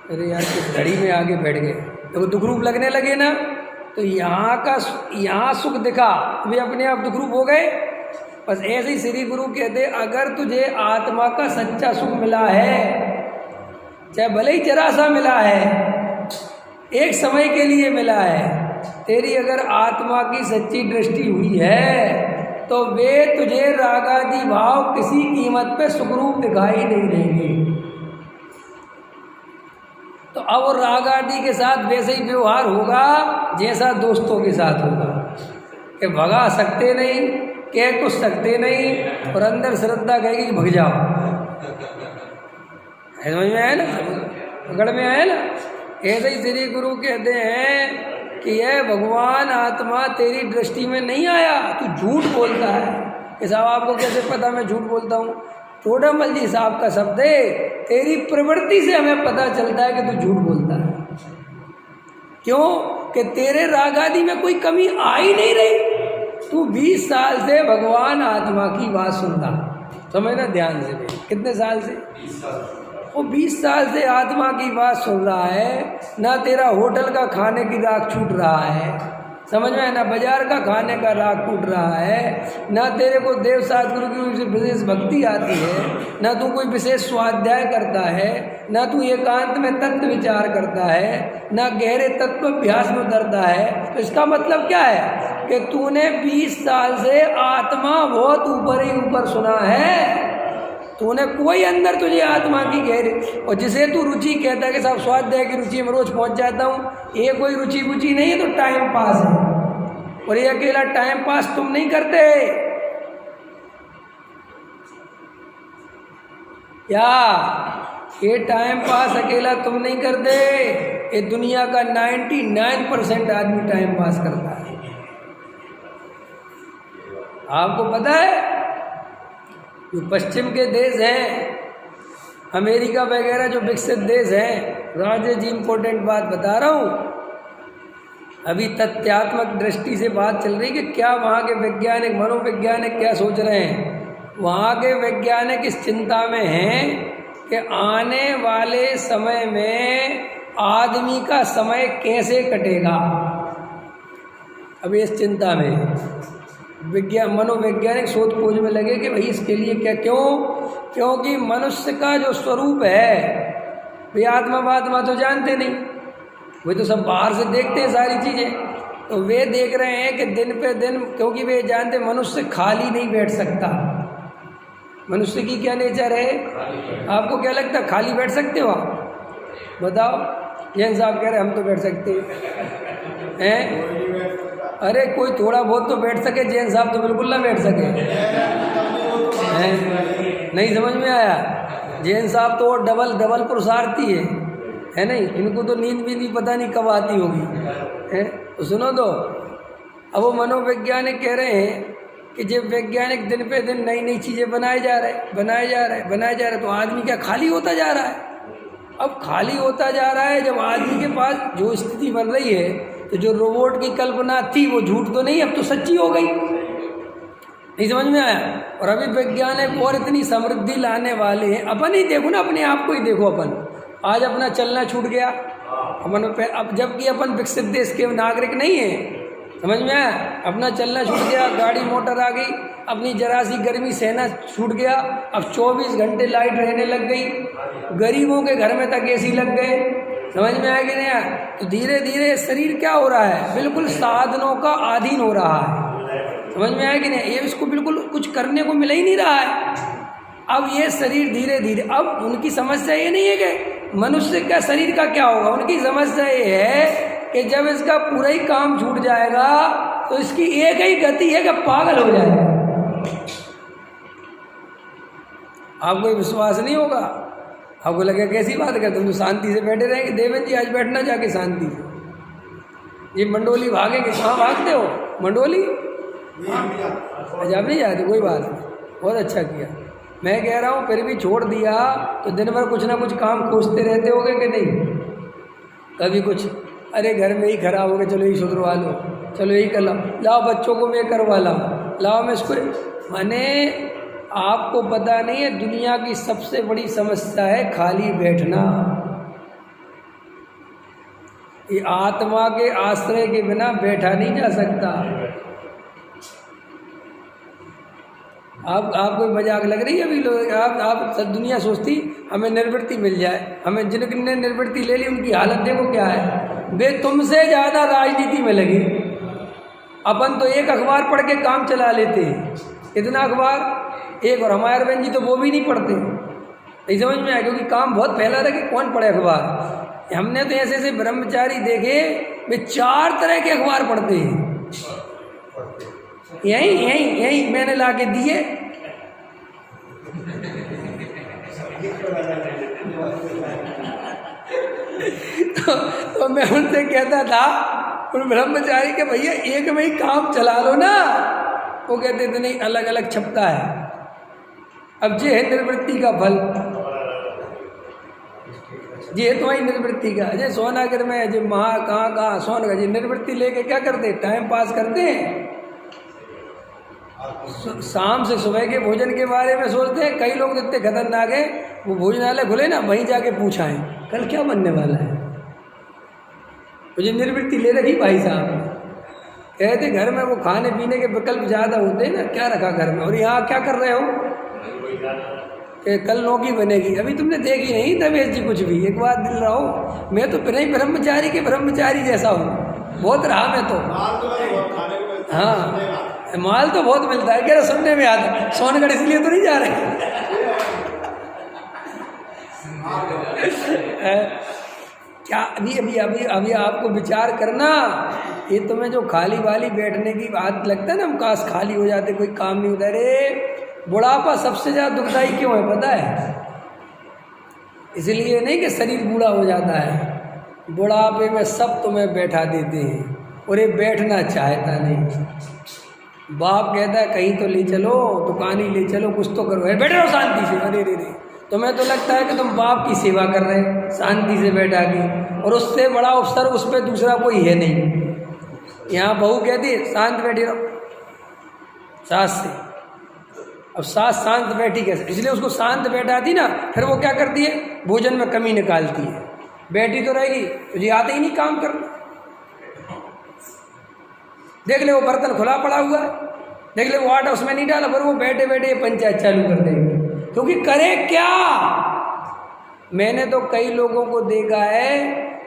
S1: अरे यार किस घड़ी में आगे बैठ गए, तो दुख रूप लगने लगे ना, तो यहाँ सुख दिखा, वे अपने आप दुख रूप हो गए। बस ऐसे ही श्री गुरु कहते अगर तुझे आत्मा का सच्चा सुख मिला है, चाहे भले ही जरा सा मिला है, एक समय के लिए मिला है, तेरी अगर आत्मा की सच्ची दृष्टि हुई है तो वे तुझे रागादि भाव किसी कीमत पे सुखरूप दिखाई नहीं देंगे। तो अब रागादि के साथ वैसे ही व्यवहार होगा जैसा दोस्तों के साथ होगा, कि भगा सकते नहीं, कह कुछ सकते नहीं, और अंदर श्रद्धा कहेगी कि भग जाओ। समझ में आया ना? पकड़ में आया ना? ऐसे ही श्री गुरु कहते हैं कि यह भगवान आत्मा तेरी दृष्टि में नहीं आया, तू झूठ बोलता है। कि साहब आपको कैसे पता मैं झूठ बोलता हूँ? टोडामल जी साहब का शब्द है, तेरी प्रवृत्ति से हमें पता चलता है कि तू झूठ बोलता है। क्यों? कि तेरे रागादि में कोई कमी आ ही नहीं रही। तू 20 साल से भगवान आत्मा की बात सुनता, समझना ध्यान से। कितने साल से? 20 साल। वो 20 साल से आत्मा की बात सुन रहा है, ना तेरा होटल का खाने की राग छूट रहा है, समझ में? ना बाजार का खाने का राग टूट रहा है, ना तेरे को देव सतगुरु की विशेष भक्ति आती है, ना तू कोई विशेष स्वाध्याय करता है, ना तू एकांत में तत्व विचार करता है, ना गहरे तत्व अभ्यास में उतरता है। तो इसका मतलब क्या है? कि तूने 20 साल से आत्मा बहुत ऊपर ही ऊपर सुना है, तूने कोई अंदर तुझे आत्मा की गहरी, और जिसे तू रुचि कहता है कि साहब स्वाध्याय की रुचि में रोज पहुंच जाता हूँ, ये कोई रुचि बुचि नहीं है, तो टाइम पास है। और ये अकेला टाइम पास तुम नहीं करते क्या? ये टाइम पास अकेला तुम नहीं करते, ये दुनिया का 99% आदमी टाइम पास करता है। आपको पता है जो पश्चिम के देश हैं, अमेरिका वगैरह जो विकसित देश हैं, राजे जी इम्पोर्टेंट बात बता रहा हूँ, अभी तथ्यात्मक दृष्टि से बात चल रही कि क्या वहाँ के वैज्ञानिक, मनोवैज्ञानिक क्या सोच रहे हैं। वहाँ के वैज्ञानिक इस चिंता में हैं कि आने वाले समय में आदमी का समय कैसे कटेगा। अभी इस चिंता में मनोवैज्ञानिक शोध खोज में लगे कि भाई इसके लिए क्या, क्योंकि मनुष्य का जो स्वरूप है, वे आत्मा तो जानते नहीं, वे तो सब बाहर से देखते हैं सारी चीज़ें। तो वे देख रहे हैं कि दिन पे दिन, क्योंकि वे जानते मनुष्य खाली नहीं बैठ सकता। मनुष्य की क्या नेचर है? आपको क्या लगता है खाली बैठ सकते हो आप? बताओ। जैन साहब कह रहे हम तो बैठ सकते हैं। अरे कोई थोड़ा बहुत तो बैठ सके, जैन साहब तो बिल्कुल ना बैठ सके हैं। नहीं समझ में आया? जैन साहब तो डबल पुरुषार्थी है नहीं, इनको तो नींद भी पता नहीं कब आती होगी है। तो सुनो तो, अब वो मनोवैज्ञानिक कह रहे हैं कि जब वैज्ञानिक दिन पे दिन नई चीज़ें बनाए जा रहे, तो आदमी क्या खाली होता जा रहा है? अब खाली होता जा रहा है। जब आदमी के पास जो स्थिति बन रही है, तो जो रोबोट की कल्पना थी वो झूठ तो नहीं, अब तो सच्ची हो गई। नहीं समझ में आया? और अभी वैज्ञानिक और इतनी समृद्धि लाने वाले हैं। अपन ही देखो ना, अपने आप को ही देखो। अपन आज अपना चलना छूट गया अपन अब, जबकि अपन विकसित देश के नागरिक नहीं है। समझ में आया? अपना चलना छूट गया, गाड़ी मोटर आ गई, अपनी जरा सी गर्मी सहना छूट गया। अब 24 घंटे लाइट रहने लग गई, गरीबों के घर में तक एसी लग गए। समझ में आया कि नहीं आया? तो धीरे धीरे शरीर क्या हो रहा है, बिल्कुल साधनों का अधीन हो रहा है। समझ में आया कि नहीं? ये इसको बिल्कुल कुछ करने को मिल ही नहीं रहा है। अब ये शरीर धीरे धीरे, अब उनकी समस्या ये नहीं है कि मनुष्य का शरीर का क्या होगा, उनकी समस्या ये है कि जब इसका पूरा ही काम छूट जाएगा तो इसकी एक ही गति है कि पागल हो जाएगा। आपको विश्वास नहीं होगा, आपको लगेगा कैसी बात करते तुम तो शांति से बैठे रहेंगे। देवेंद्र जी आज बैठना जाके शांति से। ये मंडोली भागेंगे, कहाँ भागते हो मंडोली? जब नहीं जाते, कोई बात नहीं, बहुत अच्छा किया। मैं कह रहा हूँ फिर भी छोड़ दिया तो दिन भर कुछ ना कुछ काम खोजते रहते होगे कि नहीं? कभी कुछ, अरे घर में ही खराब हो गया, चलो यही सुधरवा लो, चलो यही कर लो, लाओ बच्चों को मैं करवा लाऊँ, लाओ मैं इसको। माने आपको पता नहीं है, दुनिया की सबसे बड़ी समस्या है खाली बैठना। ये आत्मा के आश्रय के बिना बैठा नहीं जा सकता। आपको मजाक लग रही है अभी लोग? आप दुनिया सोचती हमें निर्वृत्ति मिल जाए, हमें जिनने निर्वृत्ति ले ली उनकी हालत देखो क्या है। वे तुमसे ज़्यादा राजनीति में लगे। अपन तो एक अखबार पढ़ के काम चला लेते हैं, इतना अखबार एक, और हमारे अरविंद जी तो वो भी नहीं पढ़ते। नहीं समझ में आया? क्योंकि काम बहुत फैला था कि कौन पढ़े अखबार। हमने तो ऐसे ऐसे ब्रह्मचारी देखे वे 4 तरह के अखबार पढ़ते हैं। यही मैंने ला के दिए। तो मैं उनसे कहता था उन ब्रह्मचारी के, भैया एक में ही काम चला लो ना। वो कहते थे नहीं, अलग अलग छपता है। अब ये है निर्वृत्ति का फल, ये है तुम्हारी निर्वृत्ति का। अजय सोनागर में अजय कहाँ सोनगर जी निर्वृत्ति लेके क्या करते, टाइम पास करते हैं। शाम से सुबह के भोजन के बारे में सोचते हैं। कई लोग इतने खतरनाक है, वो भोजनालय खुले ना, वहीं जाके पूछाएं कल क्या बनने वाला है। मुझे निर्वृत्ति ले रखी भाई साहब। कहते घर में वो खाने पीने के विकल्प ज़्यादा होते हैं ना, क्या रखा घर में, और यहाँ क्या कर रहे हो कि कल नौकरी बनेगी। अभी तुमने देखी नहीं दवेश जी कुछ भी। एक बात दिल रहो, मैं तो नहीं ब्रह्मचारी के ब्रह्मचारी जैसा हूँ, बहुत रहा मैं तो। हाँ, माल तो बहुत मिलता है, कह रहा सुनने में आता। सोनगढ़ इसलिए तो नहीं जा रहे क्या? अभी आपको विचार करना, ये तुम्हें जो खाली वाली बैठने की बात लगता है ना, हम काश खाली हो जाते, कोई काम नहीं होता। अरे बुढ़ापा सबसे ज़्यादा दुखदाई क्यों है पता है? इसलिए नहीं कि शरीर बूढ़ा हो जाता है, बुढ़ापे में सब तुम्हें बैठा देते हैं और ये बैठना चाहता नहीं। बाप कहता है कहीं तो ले चलो, दुकान ही ले चलो, कुछ तो करो, बैठे रहो शांति से। अरे रे रे, तुम्हें तो लगता है कि तुम बाप की सेवा कर रहे हैं शांति से बैठा के, और उससे बड़ा अवसर उस पर दूसरा कोई है नहीं। यहाँ बहू कहती है शांत बैठी रहो सास से। अब सास शांत बैठी कैसे? इसलिए उसको शांत बैठाती ना, फिर वो क्या करती है, भोजन में कमी निकालती है। बैठी तो रहेगी, तुझे आते ही नहीं काम करना। देख ले वो बर्तन खुला पड़ा हुआ है, देख ले वो आटा उसमें नहीं डाला, पर वो बैठे बैठे पंचायत चालू कर देंगे। क्योंकि करे क्या? मैंने तो कई लोगों को देखा है,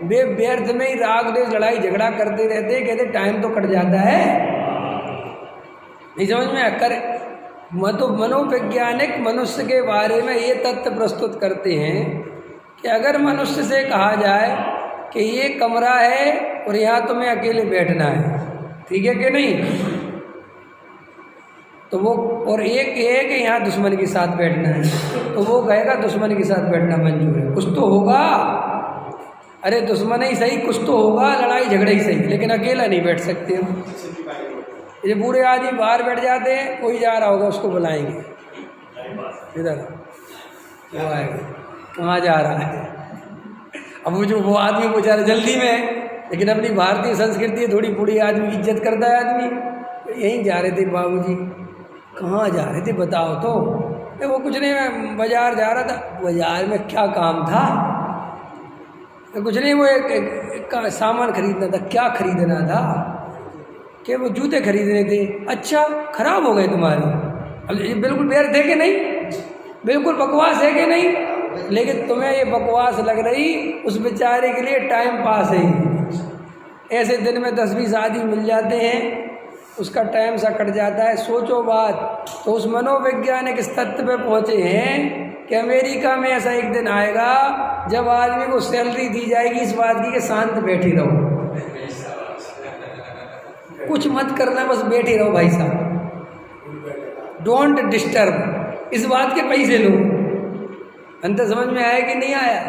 S1: वे व्यर्थ में ही राग द्वेष लड़ाई झगड़ा करते रहते, कहते टाइम तो कट जाता है। नहीं समझ में करे? मनोवैज्ञानिक मनुष्य के बारे में ये तथ्य प्रस्तुत करते हैं कि अगर मनुष्य से कहा जाए कि ये कमरा है और यहाँ तुम्हें अकेले बैठना है, ठीक है कि नहीं, तो वो, और एक यहाँ दुश्मन के साथ बैठना है, तो वो कहेगा दुश्मन के साथ बैठना मंजूर है। कुछ तो होगा, अरे दुश्मन ही सही, कुछ तो होगा, लड़ाई झगड़े ही सही, लेकिन अकेला नहीं बैठ सकते हम। ये बूढ़े आदमी बाहर बैठ जाते हैं, कोई जा रहा होगा उसको बुलाएंगे, इधर वो आएगा, कहाँ जा रहा है, अब वो आदमी बेचारा जल्दी में है, लेकिन अपनी भारतीय संस्कृति है, थोड़ी बूढ़ी आदमी की इज्जत करता है आदमी। यहीं जा रहे थे बाबूजी। कहाँ जा रहे थे बताओ तो? वो कुछ नहीं, मैं बाजार जा रहा था। बाजार में क्या काम था? कुछ नहीं, वो एक सामान खरीदना था। क्या खरीदना था? कि वो जूते खरीदने थे। अच्छा, खराब हो गए तुम्हारे? अब ये बिल्कुल व्यर्थ है कि नहीं? बिल्कुल बकवास है कि नहीं? लेकिन तुम्हें ये बकवास लग रही, उस बेचारे के लिए टाइम पास है। ऐसे दिन में 10-20 आदमी मिल जाते हैं, उसका टाइम सा कट जाता है। सोचो बात। तो उस मनोवैज्ञानिक इस तथ्य पे पहुँचे हैं कि अमेरिका में ऐसा एक दिन आएगा जब आदमी को सैलरी दी जाएगी इस बात की कि शांत बैठी रहो, कुछ मत करना, बस बैठे रहो भाई साहब, डोंट डिस्टर्ब, इस बात के पैसे लो। अंतर समझ में आया कि नहीं आया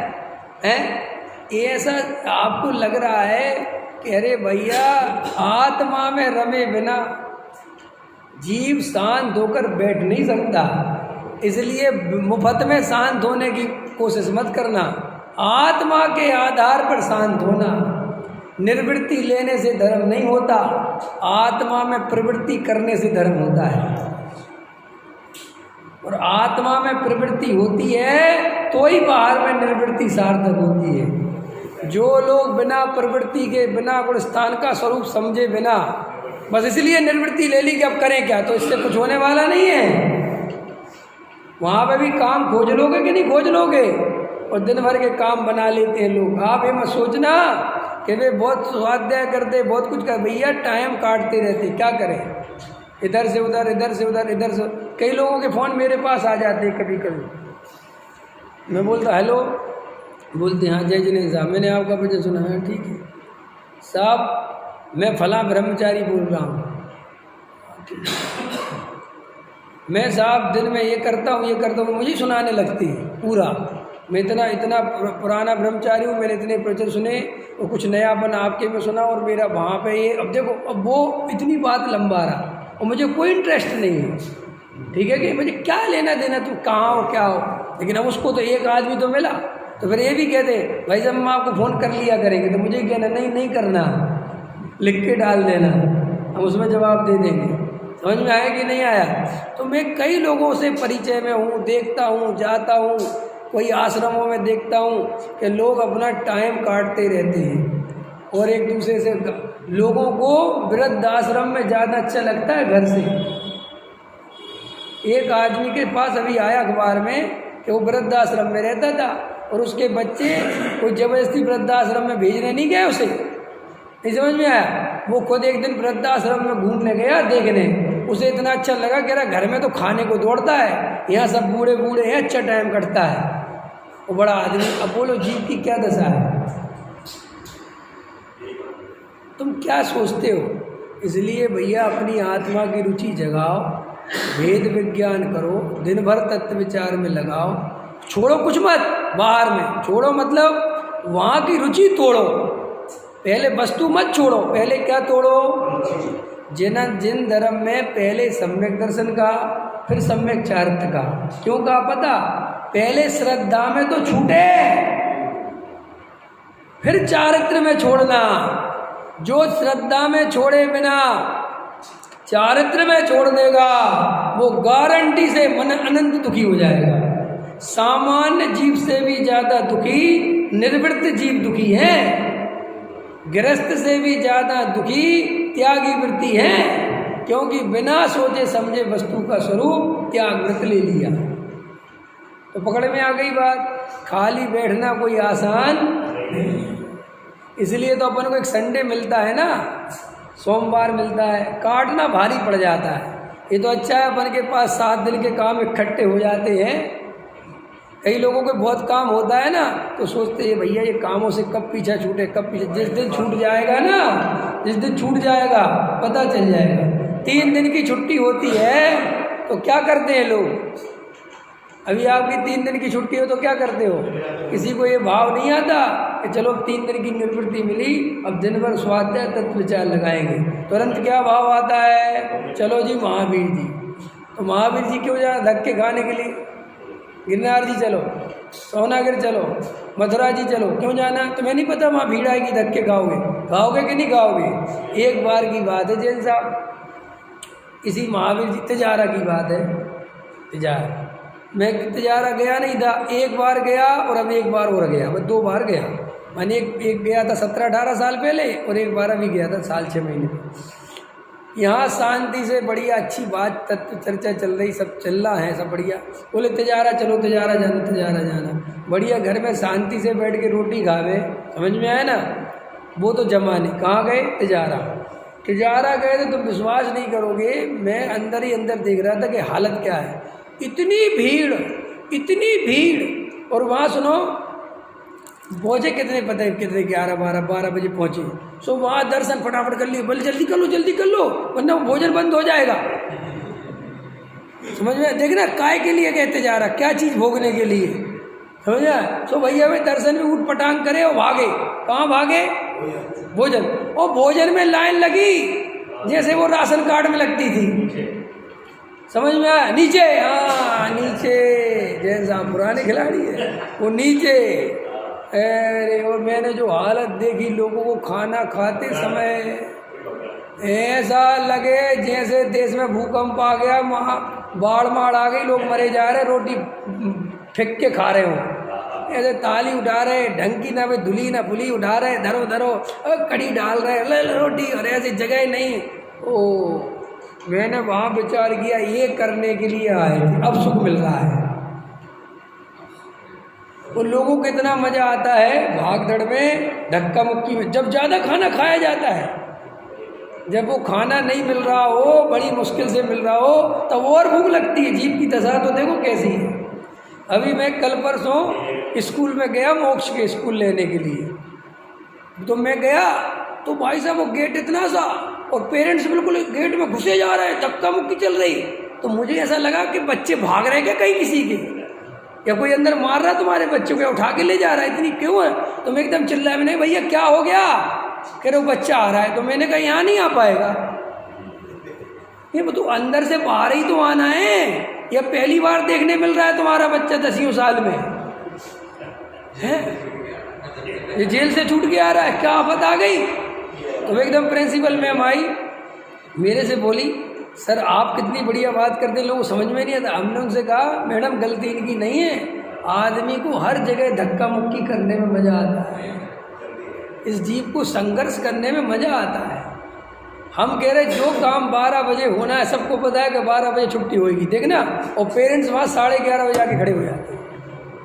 S1: है? ये ऐसा आपको लग रहा है कि अरे भैया, आत्मा में रमे बिना जीव शांत होकर बैठ नहीं सकता, इसलिए मुफ्त में शांत होने की कोशिश मत करना। आत्मा के आधार पर शांत होना। निर्वृत्ति लेने से धर्म नहीं होता, आत्मा में प्रवृत्ति करने से धर्म होता है। और आत्मा में प्रवृत्ति होती है तो ही बाहर में निर्वृत्ति सार्थक होती है। जो लोग बिना प्रवृत्ति के, बिना गुण स्थान का स्वरूप समझे बिना बस इसलिए निर्वृत्ति ले ली कि अब करें क्या, तो इससे कुछ होने वाला नहीं है। वहाँ पे भी काम खोज लोगे कि नहीं खोज लोगे? और दिन भर के काम बना लेते हैं लोग। आप ये मत सोचना कि वे बहुत स्वाध्याय करते, बहुत कुछ कर, भैया टाइम काटते रहते, क्या करें? इधर से उधर, इधर से उधर, इधर से। कई लोगों के फ़ोन मेरे पास आ जाते हैं कभी कभी। मैं बोलता हेलो, बोलते हाँ जय जिनेन्द्र साहब, मैंने आपका वजह सुना है। ठीक है साहब, मैं फलां ब्रह्मचारी बोल रहा हूँ। मैं साहब दिन में ये करता हूँ, ये करता हूँ, मुझे सुनाने लगती है पूरा। मैं इतना पुराना ब्रह्मचारी हूँ, मैंने इतने प्रवचन सुने और कुछ नयापन आपके में सुना, और मेरा वहाँ पे ये। अब देखो, अब वो इतनी बात लंबा रहा और मुझे कोई इंटरेस्ट नहीं है। ठीक है कि मुझे क्या लेना देना, तुम कहाँ हो क्या हो। लेकिन अब उसको तो एक आदमी तो मिला, तो फिर ये भी कहते भाई जब हम आपको फ़ोन कर लिया करेंगे, तो मुझे कहना नहीं करना, लिख के डाल देना, हम उसमें जवाब दे देंगे। समझ में आया कि नहीं आया? तो मैं कई लोगों से परिचय में हूँ, देखता हूँ, जाता हूँ, कोई आश्रमों में देखता हूँ कि लोग अपना टाइम काटते रहते हैं और एक दूसरे से। लोगों को वृद्धाश्रम में ज़्यादा अच्छा लगता है घर से। एक आदमी के पास अभी आया अखबार में कि वो वृद्धाश्रम में रहता था और उसके बच्चे कोई ज़बरदस्ती वृद्धाश्रम में भेजने नहीं गए उसे। नहीं समझ में आया? वो खुद एक दिन वृद्धाश्रम में घूमने गया देखने, उसे इतना अच्छा लगा कि घर में तो खाने को दौड़ता है, यहाँ सब बूढ़े बूढ़े हैं, अच्छा टाइम कटता है। वो बड़ा आदमी। अब बोलो जीव की क्या दशा है? तुम क्या सोचते हो? इसलिए भैया अपनी आत्मा की रुचि जगाओ, वेद विज्ञान करो, दिन भर तत्व विचार में लगाओ, छोड़ो कुछ मत। बाहर में छोड़ो मतलब वहाँ की रुचि तोड़ो। पहले वस्तु मत छोड़ो, पहले क्या तोड़ो? जिन धर्म में पहले सम्यक दर्शन का, फिर सम्यक चारित्र का। क्यों का पता? पहले श्रद्धा में तो छूटे, फिर चारित्र में छोड़ना। जो श्रद्धा में छोड़े बिना चारित्र में छोड़ देगा, वो गारंटी से मन अनंत दुखी हो जाएगा। सामान्य जीव से भी ज़्यादा दुखी निर्वृत्त जीव दुखी है। गृहस्थ से भी ज़्यादा दुखी त्यागी वृत्ति है, क्योंकि बिना सोचे समझे वस्तु का स्वरूप त्याग व्रत ले लिया। तो पकड़ में आ गई बात। खाली बैठना कोई आसान नहीं। इसलिए तो अपन को एक संडे मिलता है ना, सोमवार मिलता है, काटना भारी पड़ जाता है। ये तो अच्छा है अपन के पास 7 दिन के काम इकट्ठे हो जाते हैं। कई लोगों को बहुत काम होता है ना, तो सोचते हैं भैया ये कामों से कब पीछा छूटे, कब पीछे। जिस दिन छूट जाएगा ना, जिस दिन छूट जाएगा पता चल जाएगा। 3 दिन की छुट्टी होती है तो क्या करते हैं लोग? अभी आपकी 3 दिन की छुट्टी हो तो क्या करते हो? किसी को ये भाव नहीं आता कि चलो 3 दिन की निवृत्ति मिली, अब दिन भर स्वाध्याय तत्व विचार लगाएंगे। तुरंत क्या भाव आता है? चलो जी महावीर जी। तो महावीर जी क्यों जाना धक्के खाने के लिए? गिरनार जी चलो, सोनागिर चलो, मथुरा जी चलो, क्यों जाना? तुम्हें नहीं पता वहाँ भीड़ आएगी, धक्के खाओगे? खाओगे कि नहीं खाओगे? एक बार की बात है जैन साहब, इसी महावीर जी तिजारा की बात है। तिजारा मैं तिजारा गया नहीं था, एक बार गया और अब एक बार और गया, मैं 2 बार गया। मैंने एक गया था 17-18 साल पहले और एक बार अभी गया था साल 6 महीने पहले। यहाँ शांति से बढ़िया अच्छी बात तत्व चर्चा चल रही, सब चल रहा है, सब बढ़िया। बोले तिजारा चलो, तिजारा जाना, तिजारा जाना। बढ़िया घर में शांति से बैठ के रोटी खावे, समझ में आया ना? वो तो जमाने कहाँ गए? तिजारा। तिजारा गए तो तुम विश्वास नहीं करोगे, मैं अंदर ही अंदर देख रहा था कि हालत क्या है। इतनी भीड़, इतनी भीड़। और वहाँ सुनो, पहुँचे कितने पता है? कितने 11-12 बजे पहुँचे। सो वहाँ दर्शन फटाफट कर लिए। बोले जल्दी कर लो, जल्दी कर लो, वरना भोजन बंद हो जाएगा। समझ में? देखना काय के लिए कहते जा रहा, क्या चीज़ भोगने के लिए, समझा? सो भैया वे दर्शन में ऊट पटांग करे और भागे। कहाँ भागे? भोजन। और भोजन में लाइन लगी जैसे वो राशन कार्ड में लगती थी, समझ में आया? नीचे, हाँ नीचे, जैन साहब पुराने खिलाड़ी है, वो नीचे। अरे और मैंने जो हालत देखी लोगों को खाना खाते समय, ऐसा लगे जैसे देश में भूकंप आ गया, बाढ़ माड़ आ गई, लोग मरे जा रहे, रोटी फेंक के खा रहे हो, ऐसे ताली उठा रहे, ढंग की ना वे धुली ना पुली उठा रहे, धरो धरो, कड़ी डाल रहे, ले रोटी, और ऐसी जगह नहीं। ओ मैंने वहाँ विचार किया, ये करने के लिए आए थे, अब सुख मिल रहा है। उन लोगों को इतना मज़ा आता है भागदड़ में, धक्का मुक्की में। जब ज़्यादा खाना खाया जाता है, जब वो खाना नहीं मिल रहा हो, बड़ी मुश्किल से मिल रहा हो, तब और भूख लगती है। जीभ की दशा तो देखो कैसी है। अभी मैं कल परसों स्कूल में गया, मोक्ष के स्कूल लेने के लिए, तो मैं गया तो भाई साहब वो गेट इतना सा, और पेरेंट्स बिल्कुल गेट में घुसे जा रहे हैं, धक्का मुक्की चल रही। तो मुझे ऐसा लगा कि बच्चे भाग रहे हैं क्या कहीं किसी के, या कोई अंदर मार रहा तुम्हारे बच्चों को, उठा के ले जा रहा है, इतनी क्यों है? तो मैं एकदम चिल्लाया, मैंने भैया क्या हो गया? कह रहे बच्चा आ रहा है। तो मैंने कहा यहाँ नहीं आ पाएगा, ये तो अंदर से बाहर ही तो आना है। या पहली बार देखने मिल रहा है तुम्हारा बच्चा 10 साल में है, ये जेल से छूट के आ रहा है, क्या आफत आ गई? तो एकदम प्रिंसिपल मैम आई, मेरे से बोली, सर आप कितनी बढ़िया बात करते, लोग समझ में नहीं आता। हमने उनसे कहा मैडम गलती इनकी नहीं है, आदमी को हर जगह धक्का मुक्की करने में मज़ा आता है, इस जीव को संघर्ष करने में मज़ा आता है। हम कह रहे जो काम 12 बजे होना है, सबको पता है कि 12 बजे छुट्टी होगी, देखना, और पेरेंट्स वहाँ 11:30 बजे आके खड़े हो जाते हैं,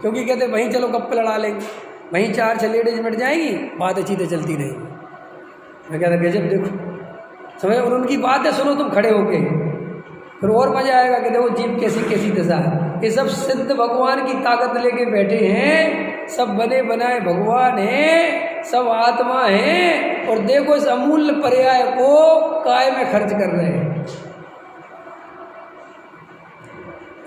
S1: क्योंकि कहते वहीं चलो गप्पे लड़ा लेंगे, वहीं 4-6 लेडीज मिट जाएंगी, बात अच्छी तो चलती रहेगी। मैं कहता गजब, देखो समझ, और उनकी बातें सुनो तुम खड़े होके, फिर और मज़ा आएगा कि देखो जीव कैसी कैसी दशा है। ये सब सिद्ध भगवान की ताकत लेके बैठे हैं, सब बने बनाए भगवान हैं, सब आत्मा हैं, और देखो इस अमूल्य पर्याय को काय में खर्च कर रहे हैं।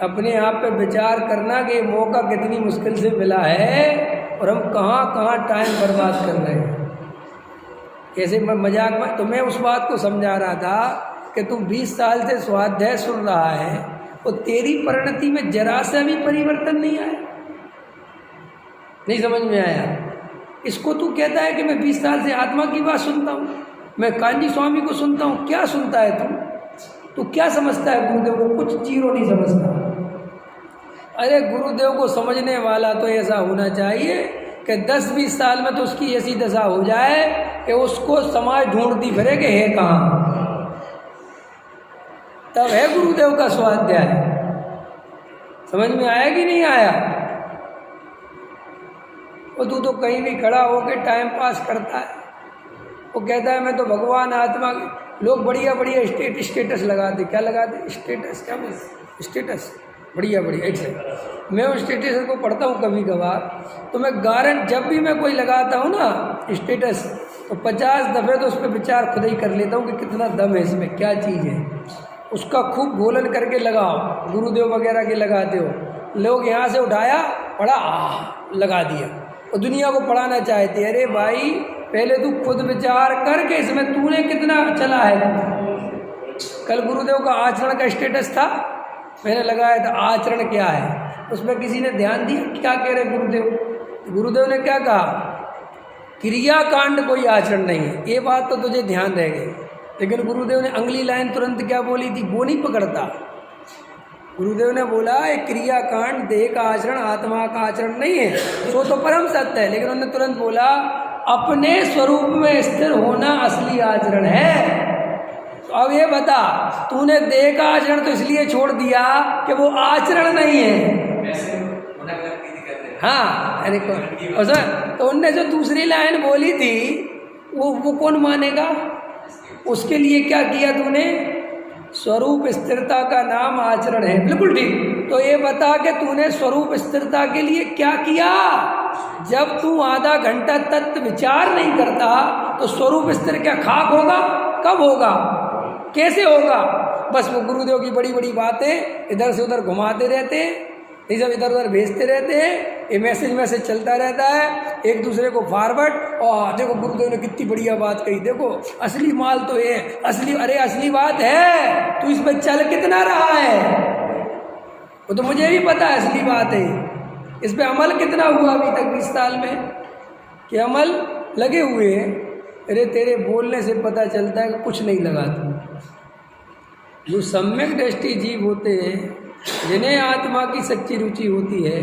S1: अपने आप पे विचार करना कि ये मौका कितनी मुश्किल से मिला है और हम कहाँ कहाँ टाइम बर्बाद कर रहे हैं। कैसे मैं मजाक में, तो मैं उस बात को समझा रहा था कि तुम 20 साल से स्वाध्याय सुन रहा है और तेरी परिणति में जरा सा भी परिवर्तन नहीं आया, नहीं समझ में आया। इसको तू कहता है कि मैं 20 साल से आत्मा की बात सुनता हूँ, मैं कांजी स्वामी को सुनता हूँ। क्या सुनता है तू क्या समझता है गुरुदेव को? कुछ जीरो नहीं समझता। अरे गुरुदेव को समझने वाला तो ऐसा होना चाहिए कि 10-20 साल में तो उसकी ऐसी दशा हो जाए कि उसको समाज ढूंढती फिरे कि है कहाँ, तब है गुरुदेव का स्वाध्याय। समझ में आया कि नहीं आया? वो तू तो कहीं भी खड़ा होकर टाइम पास करता है, वो कहता है मैं तो भगवान आत्मा। लोग बढ़िया बढ़िया स्टेटस लगाते, क्या लगाते? स्टेटस, क्या बोलते? स्टेटस बढ़िया बढ़िया। एक सेकंड, मैं उस स्टेटस को पढ़ता हूँ कभी कभार, तो मैं गारंट जब भी मैं कोई लगाता हूँ ना स्टेटस, तो 50 दफ़े तो उस पर विचार खुद ही कर लेता हूँ कि कितना दम है इसमें, क्या चीज़ है। उसका खूब गोलन करके लगाओ, गुरुदेव वगैरह के लगाते हो, लोग यहाँ से उठाया पढ़ा लगा दिया, और दुनिया को पढ़ाना चाहते हैं। अरे भाई पहले तू खुद विचार करके इसमें तूने कितना चला है। कल गुरुदेव का आचरण का स्टेटस था, मैंने लगाया था आचरण क्या है। उसमें किसी ने ध्यान दिया क्या कह रहे गुरुदेव? गुरुदेव ने क्या कहा? क्रियाकांड कोई आचरण नहीं है। ये बात तो तुझे ध्यान रह गई, लेकिन गुरुदेव ने अगली लाइन तुरंत क्या बोली थी वो नहीं पकड़ता। गुरुदेव ने बोला एक क्रियाकांड देह का आचरण आत्मा का आचरण नहीं है, वो तो परम सत्य है, लेकिन उन्होंने तुरंत बोला अपने स्वरूप में स्थिर होना असली आचरण है। तो अब ये बता, तूने देह का आचरण तो इसलिए छोड़ दिया कि वो आचरण नहीं है। हाँ अरे तो उनने जो दूसरी लाइन बोली थी वो कौन मानेगा? उसके लिए क्या किया तूने? स्वरूप स्थिरता का नाम आचरण है। बिल्कुल ठीक। तो ये बता कि तूने स्वरूप स्थिरता के लिए क्या किया? जब तू आधा घंटा तत्व विचार नहीं करता तो स्वरूप स्थिर क्या खाक होगा? कब होगा? कैसे होगा? बस वो गुरुदेव की बड़ी बड़ी बातें इधर से उधर घुमाते रहते हैं, ये सब इधर उधर भेजते रहते हैं, ये मैसेज चलता रहता है एक दूसरे को फॉरवर्ड। और देखो गुरुदेव ने कितनी बढ़िया बात कही, देखो असली माल तो ये असली, अरे असली बात है, तू इस पर चल कितना रहा है वो तो मुझे भी पता है, असली बात है। इस पे अमल कितना हुआ अभी तक 20 साल में कि अमल लगे हुए हैं? अरे तेरे बोलने से पता चलता है कि कुछ नहीं लगा तू। जो सम्यक दृष्टि जीव होते हैं, जिन्हें आत्मा की सच्ची रुचि होती है,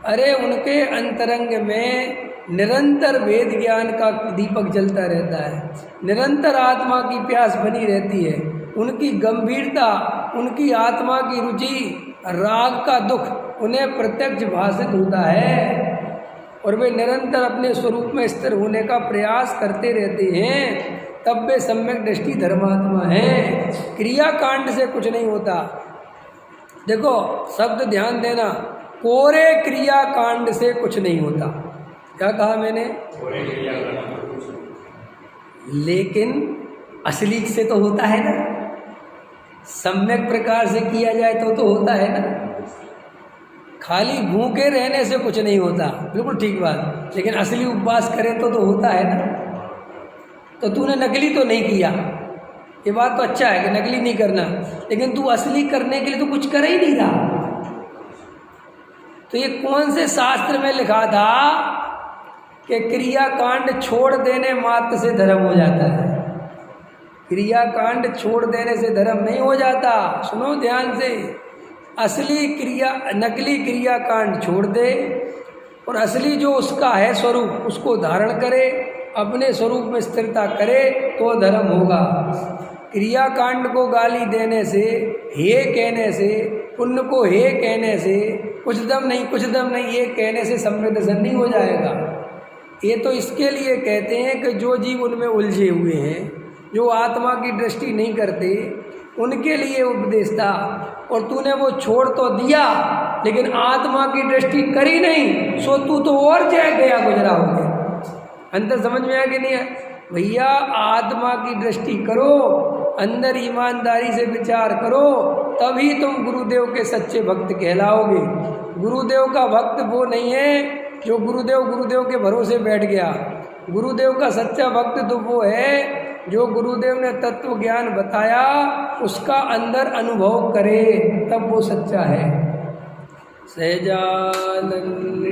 S1: अरे उनके अंतरंग में निरंतर वेद ज्ञान का दीपक जलता रहता है, निरंतर आत्मा की प्यास बनी रहती है। उनकी गंभीरता, उनकी आत्मा की रुचि, राग का दुख उन्हें प्रत्यक्ष भाषित होता है और वे निरंतर अपने स्वरूप में स्थिर होने का प्रयास करते रहते हैं। तब वे सम्यक दृष्टि धर्मात्मा हैं। क्रियाकांड से कुछ नहीं होता। देखो शब्द ध्यान देना, कोरे क्रियाकांड से कुछ नहीं होता। क्या कहा मैंने? लेकिन असली से तो होता है ना, सम्यक प्रकार से किया जाए तो होता है ना। खाली भूखे रहने से कुछ नहीं होता, बिल्कुल ठीक बात, लेकिन असली उपवास करें तो होता है ना। तो तूने नकली तो नहीं किया, ये बात तो अच्छा है कि नकली नहीं करना, लेकिन तू असली करने के लिए तो कुछ कर ही नहीं रहा। तो ये कौन से शास्त्र में लिखा था कि क्रियाकांड छोड़ देने मात्र से धर्म हो जाता है? क्रियाकांड छोड़ देने से धर्म नहीं हो जाता। सुनो ध्यान से, असली क्रिया, नकली क्रियाकांड छोड़ दे और असली जो उसका है स्वरूप उसको धारण करे, अपने स्वरूप में स्थिरता करे तो धर्म होगा। क्रियाकांड को गाली देने से, हे कहने से, पुण्य को हे कहने से, कुछ दम नहीं ये कहने से समृद्धन नहीं हो जाएगा। ये तो इसके लिए कहते हैं कि जो जीव उनमें उलझे हुए हैं, जो आत्मा की दृष्टि नहीं करते, उनके लिए उपदेश था। और तूने वो छोड़ तो दिया लेकिन आत्मा की दृष्टि करी नहीं, सो तू तो और जय गया गुजरा हो गया। अंतर समझ में आया कि नहीं है? भैया आत्मा की दृष्टि करो, अंदर ईमानदारी से विचार करो, तभी तुम गुरुदेव के सच्चे भक्त कहलाओगे। गुरुदेव का भक्त वो नहीं है जो गुरुदेव के भरोसे बैठ गया। गुरुदेव का सच्चा भक्त तो वो है जो गुरुदेव ने तत्व ज्ञान बताया उसका अंदर अनुभव करे, तब वो सच्चा है। सहजानंद